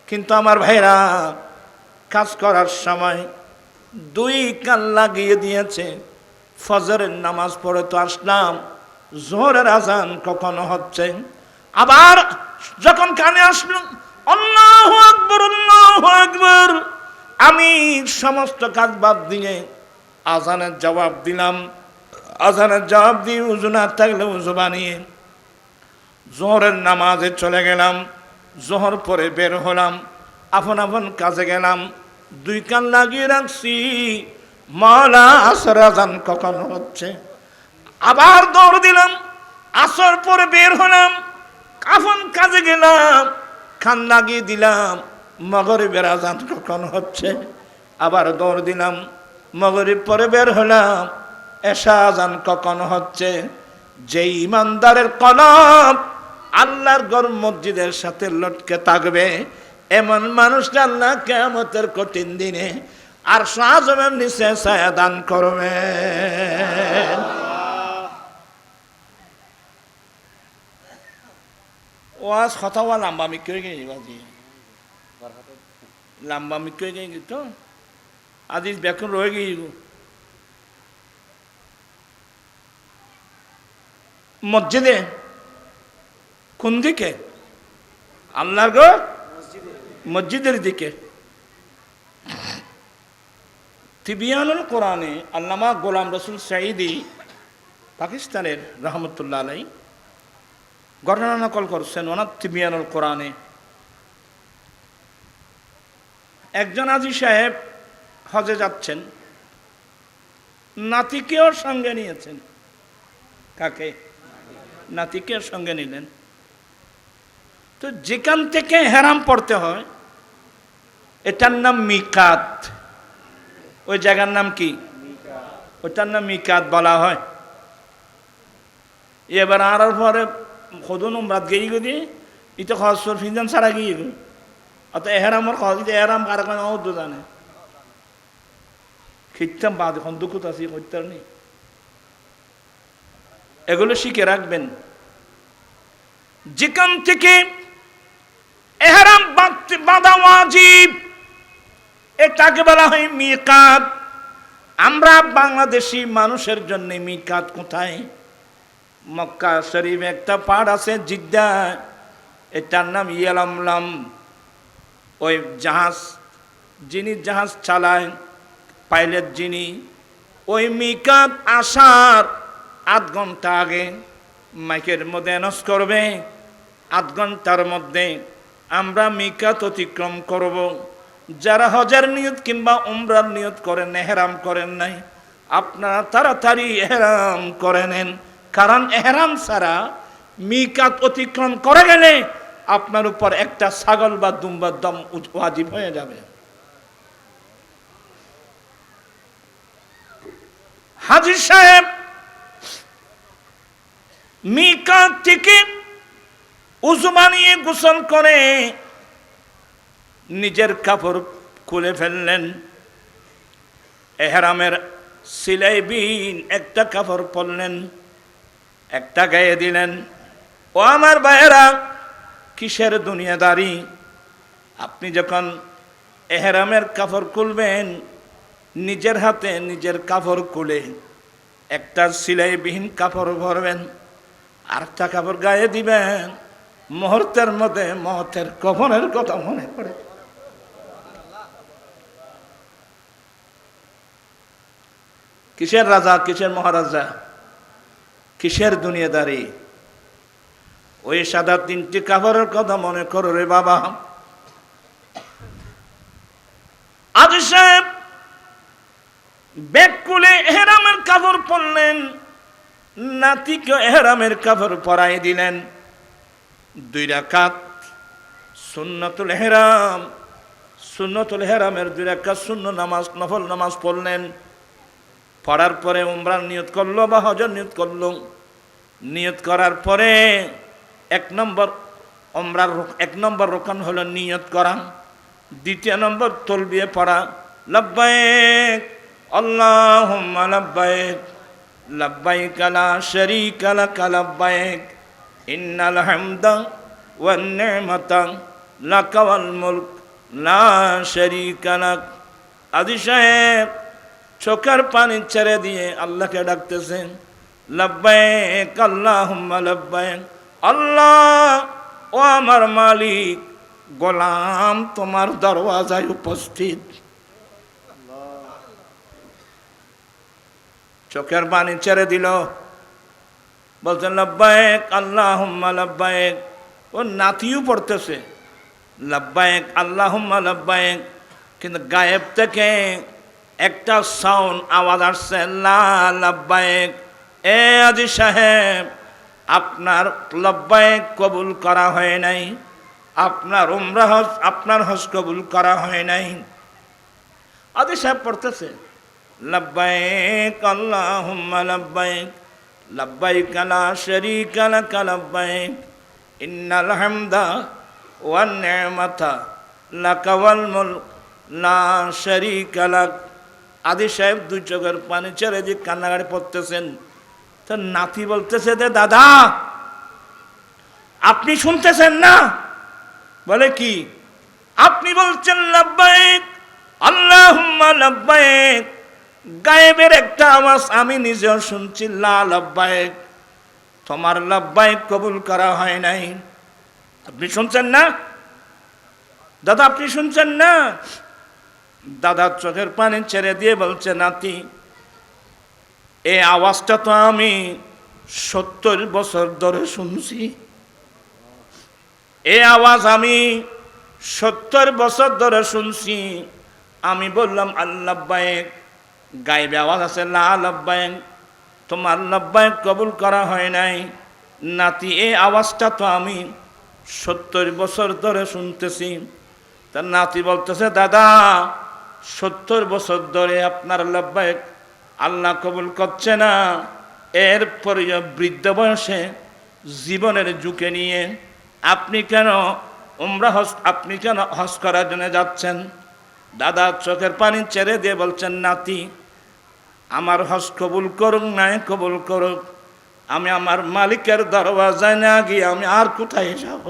কিন্তু আমার ভাইরা কাজ করার সময় 2 কান লাগিয়ে দিয়েছে। ফজরের নামাজ পড়ে তো আসলাম, জোহরের আজান কখনো হচ্ছে, আবার যখন কানে আসলো আল্লাহু আকবার আল্লাহু আকবার, আমি সমস্ত কাজ বাদ দিয়ে আজানের জবাব দিলাম। আজানের জবাব দিয়ে উযু না থাকলে উযু বানিয়ে জোহরের নামাজে চলে গেলাম। জোহর পরে বের হলাম, আপন আপন কাজে গেলাম, 2 কান লাগিয়ে রাখছি, মাওলা আসর আজান কখন হচ্ছে, আবার দৌড় দিলাম। আসর পরে বের হলাম, আপন কাজে গেলাম, কান লাগিয়ে দিলাম, মাগরিবের আজান কখন হচ্ছে, আবার দৌড় দিলাম। মাগরিব পরে বের হলাম, এশা আজান কখন হচ্ছে। যে ইমানদারের কলব আল্লাহর ঘর মসজিদের সাথে লটকে থাকবে, এমন মানুষকে আল্লাহ কিয়ামতের কঠিন দিনে আরশ আযমের নিচে ছায়া দান করবেন। ওয়াজ কথা বলা লম্বা মিক করে গেছি, বাজি লম্বা মিক করে গেছি তো আজিজ বেকুন রয়ে গেছি। মসজিদে কোন দিকে? আল্লাহর ঘর মসজিদের দিকে। তিবিয়ানুল কোরআনে আল্লামা গোলাম রসুল সাঈদী পাকিস্তানের রহমতুল্লাহ আলাই ঘটনা নকল করছেন ওনার তিবিয়ানুল কোরআনে। একজন হাজী সাহেব হজে যাচ্ছেন, নাতিকেও সঙ্গে নিয়েছেন। কাকে? নাতিকেও সঙ্গে নিলেন। তো যেখান থেকে হেরাম পড়তে হয় এটার নাম মিকাত। ওই জায়গার নাম কি? ওটার নাম মিকাত বলা হয়। এবার আর পরে সদন উমরাত গেই গদি ইতো খরচ ফিনজান সারা গিয়ে অত এহেরামর খরচ এহেরাম কার অদ্দ জানে খিতাম বাদ এখন দুঃখত আছি হত্যার নেই। এগুলো শিখে রাখবেন। যেখান থেকে এহরাম বাঁধা ওয়াজিব এটাকে বলা হয় মিকাত। আমরা বাংলাদেশি মানুষের জন্য মিকাত কোথায়? মক্কা শরীফ একটা পাহাড় আছে জিদ্দা, এটার নাম ইয়ালামলাম। ওই জাহাজ, যিনি জাহাজ চালায়, পাইলট যিনি, ওই মিকাত আসার 8 ঘন্টা আগে মাইকের মধ্যে অ্যানাউন্স করবে 8 ঘন্টার মধ্যে আমরা মিকাত অতিক্রম করব। যারা হজের নিয়ত কিংবা উমরার নিয়ত করেন, এহরাম করেন নাই, আপনারা তাড়াতাড়ি এহরাম করে নেন। কারণ এহরাম ছাড়া মিকাত অতিক্রম করে গেলে আপনার উপর একটা ছাগল বা দুম্বার দম ওয়াজিব হয়ে যাবে। হাজী সাহেব মিকাত থেকে উযু বানিয়ে গোসল করে নিজের কাপড় খুলে ফেললেন, ইহরামের সিলাইবিহীন একটা কাপড় পরলেন, একটা গায়ে দিলেন। ও আমার ভাইয়েরা, কিসের দুনিয়াদারি? আপনি যখন ইহরামের কাপড় খুলবেন, নিজের হাতে নিজের কাপড় খুলে একটা সিলাইবিহীন কাপড় ভরবেন, আরেকটা কাপড় গায়ে দিবেন, মুহূর্তের মধ্যে মতের কফনের কথা মনে পড়ে। কিসের রাজা, কিসের মহারাজা, কিসের দুনিয়াদারি? ওই সাদা তিনটি কাপড়ের কথা মনে করো রে বাবা। আজ সাহেব ব্যাগ খুলে ইহরামের কাপড় পরলেন, নাতিকে ইহরামের কাপড় পরাই দিলেন। 2 রাকাত সুন্নাতুল ইহরাম, সুন্নাতুল ইহরামের 2 রাকাত সুন্নত নামাজ, নফল নামাজ পড়লেন। পড়ার পরে উমরার নিয়ত করলো বা হজের নিয়ত করলো। নিয়ত করার পরে 1 নম্বর উমরার 1 নম্বর রকম হলো নিয়ত করা, 2 নম্বর তালবিয়া পড়া, লব্বাইক আল্লাহুম্মা লব্বাইক লব্বাইক লা শারীকা লাক লব্বাইক ইন্নাল হামদা ওয়ান নি'মাতা লাক ওয়াল মুলক লা শারীকা লাক। আজি সাহেব চোখের পানি ছেড়ে দিয়ে আল্লাহকে ডাকতেছেন, লব্বাইক আল্লাহুম্মা লব্বাইক, আল্লাহ ও আমার মালিক, গোলাম তোমার দরওয়াজায় উপস্থিত। চোখের পানি ছেড়ে দিল, বলছেন লব্বাইক আল্লাহুম্মা লব্বাইক। ও নাতিও পড়তেছে লব্বাইক আল্লাহুম্মা লব্বাইক, কিন্তু গায়েব থেকে একটা সাউন্ড আওয়াজ আসছে, লা লব্বাইক। এ আজি সাহেব, আপনার লব্বাইক কবুল করা হয় নাই, আপনার উমরা হজ, আপনার হজ কবুল করা হয় নাই। আজি সাহেব পড়তেছে লব্বাইক আল্লাহুম্মা লব্বাইক লব্বাইক লা শারীকা লাক লব্বাইক ইন্নাল হামদা ওয়ান নি'মাতা লাক ওয়াল মুলক লা শারীকা লাক। আদি সাহেব 2 চোখের পানি ছেড়ে দিয়ে কান্নাকাটি পড়তেছেন। তো নাতি বলতেছে, যে দাদা আপনি শুনতেছেন না? বলে কি? আপনি বলছেন লব্বাইক আল্লাহুম্মা লব্বাইক, গায়েবের একটা আওয়াজ আমি নিজেও শুনছি, লা লব্বাইক, তোমার লব্বাইক কবুল করা হয় নাই। আপনি শুনছেন না দাদা? আপনি শুনছেন না? দাদা চোখের পানি ছেড়ে দিয়ে বলছে, নাতি এই আওয়াজটা তো আমি 70 বছর ধরে শুনছি, এই আওয়াজ আমি 70 বছর ধরে শুনছি। আমি বললাম আল্লাহবায়েক, গায়েবে আওয়াজ আছে লা লব্বাইক, তোমার লব্বাইক কবুল করা হয় নাই। নাতি এই আওয়াজটা তো আমি 70 বছর ধরে শুনতেছি। তার নাতি বলতেছে, দাদা 70 বছর ধরে আপনার লব্বাইক আল্লাহ কবুল করছে না, এরপরে বৃদ্ধ বয়সে জীবনের ঝুঁকে নিয়ে আপনি কেন উমরা হজ, আপনি কেন হজ করার জন্য যাচ্ছেন? দাদা চোখের পানি ছেড়ে দিয়ে বলছেন, নাতি আমার হজ কবুল করুক নাই কবুল করুক, আমি আমার মালিকের দরওয়াজায় না গিয়ে আমি আর কোথায় যাব?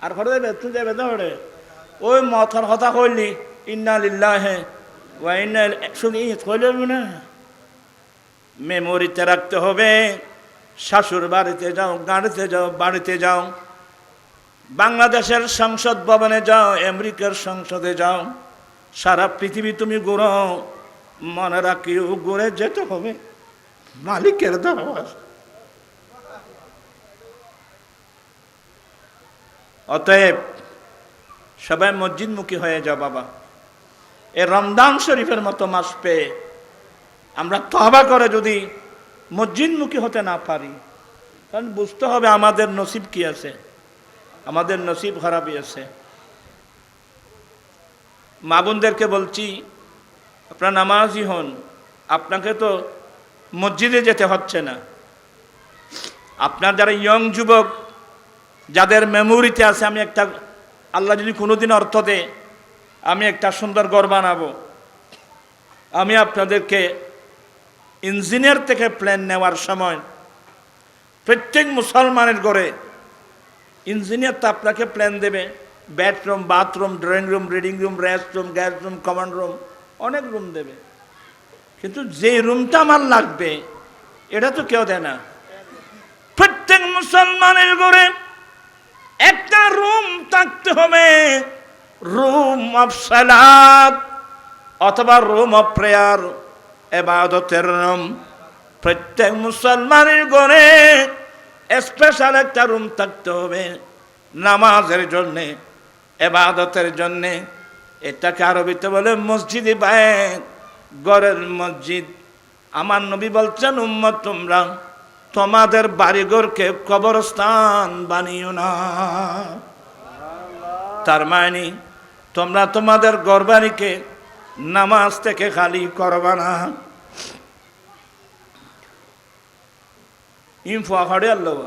আর ঘরে যাবে, তুই যাবে দৌড়ে ওই মথার কথা কইলি ইন্না লিল্লাহি ওয়া ইন্না ইলাইহি, শুনি কইলি না, মেমোরিতে রাখতে হবে। শাশুর বাড়িতে যাও, গাড়িতে যাও, বাড়িতে যাও, বাংলাদেশের সংসদ ভবনে যাও, আমেরিকার সংসদে যাও, সারা পৃথিবী তুমি ঘুরো, মনে রাখিও ঘুরে যেতে হবে মালিকের দরওয়াজা। অতএব সবাই মসজিদমুখী হয়ে যাও বাবা। এই রমজান শরীফের মতো মাস পেয়ে আমরা তওবা করে যদি মসজিদমুখী হতে না পারি, কারণ বুঝতে হবে আমাদের নসিব কি আছে, আমাদের নসিব খারাপই আছে। মা বোনদেরকে বলছি, আপনারা নামাজি হন, আপনাকে তো মসজিদে যেতে হচ্ছে না। আপনার যারা ইয়ং যুবক, যাদের মেমোরিতে আছে, আমি একটা, আল্লাহ যদি কোনোদিন অর্থ দেয়, আমি একটা সুন্দর ঘর বানাবো, আমি আপনাদেরকে ইঞ্জিনিয়ার থেকে প্ল্যান নেওয়ার সময় প্রত্যেক মুসলমানের ঘরে ইঞ্জিনিয়ার তো আপনাকে প্ল্যান দেবে, bedroom, bathroom, drawing room, reading room, rest room, gas room, common room, অনেক রুম দেবে। কিন্তু যে রুমটা আমার লাগবে এটা তো কেউ দেয় না। প্রত্যেক মুসলমানের ঘরে একটা রুম থাকতে হবে, রুম অফ সালাত অথবা রুম অফ প্রেয়ার, ইবাদতের রুম। প্রত্যেক মুসলমানের ঘরে স্পেশাল একটা রুম থাকতে হবে নামাজের জন্যে, ইবাদতের জন্যে। এটাকে আরবিতে বলে মসজিদে বাইত, ঘরের মসজিদ। আমার নবী বলছেন, উম্মত তোমরা তোমাদের বাড়িঘরকে কবরস্থান বানিও না। তার মানে তোমরা তোমাদের ঘর বাড়িকে নামাজ থেকে খালি করবা না। ইনফো আল্লাহ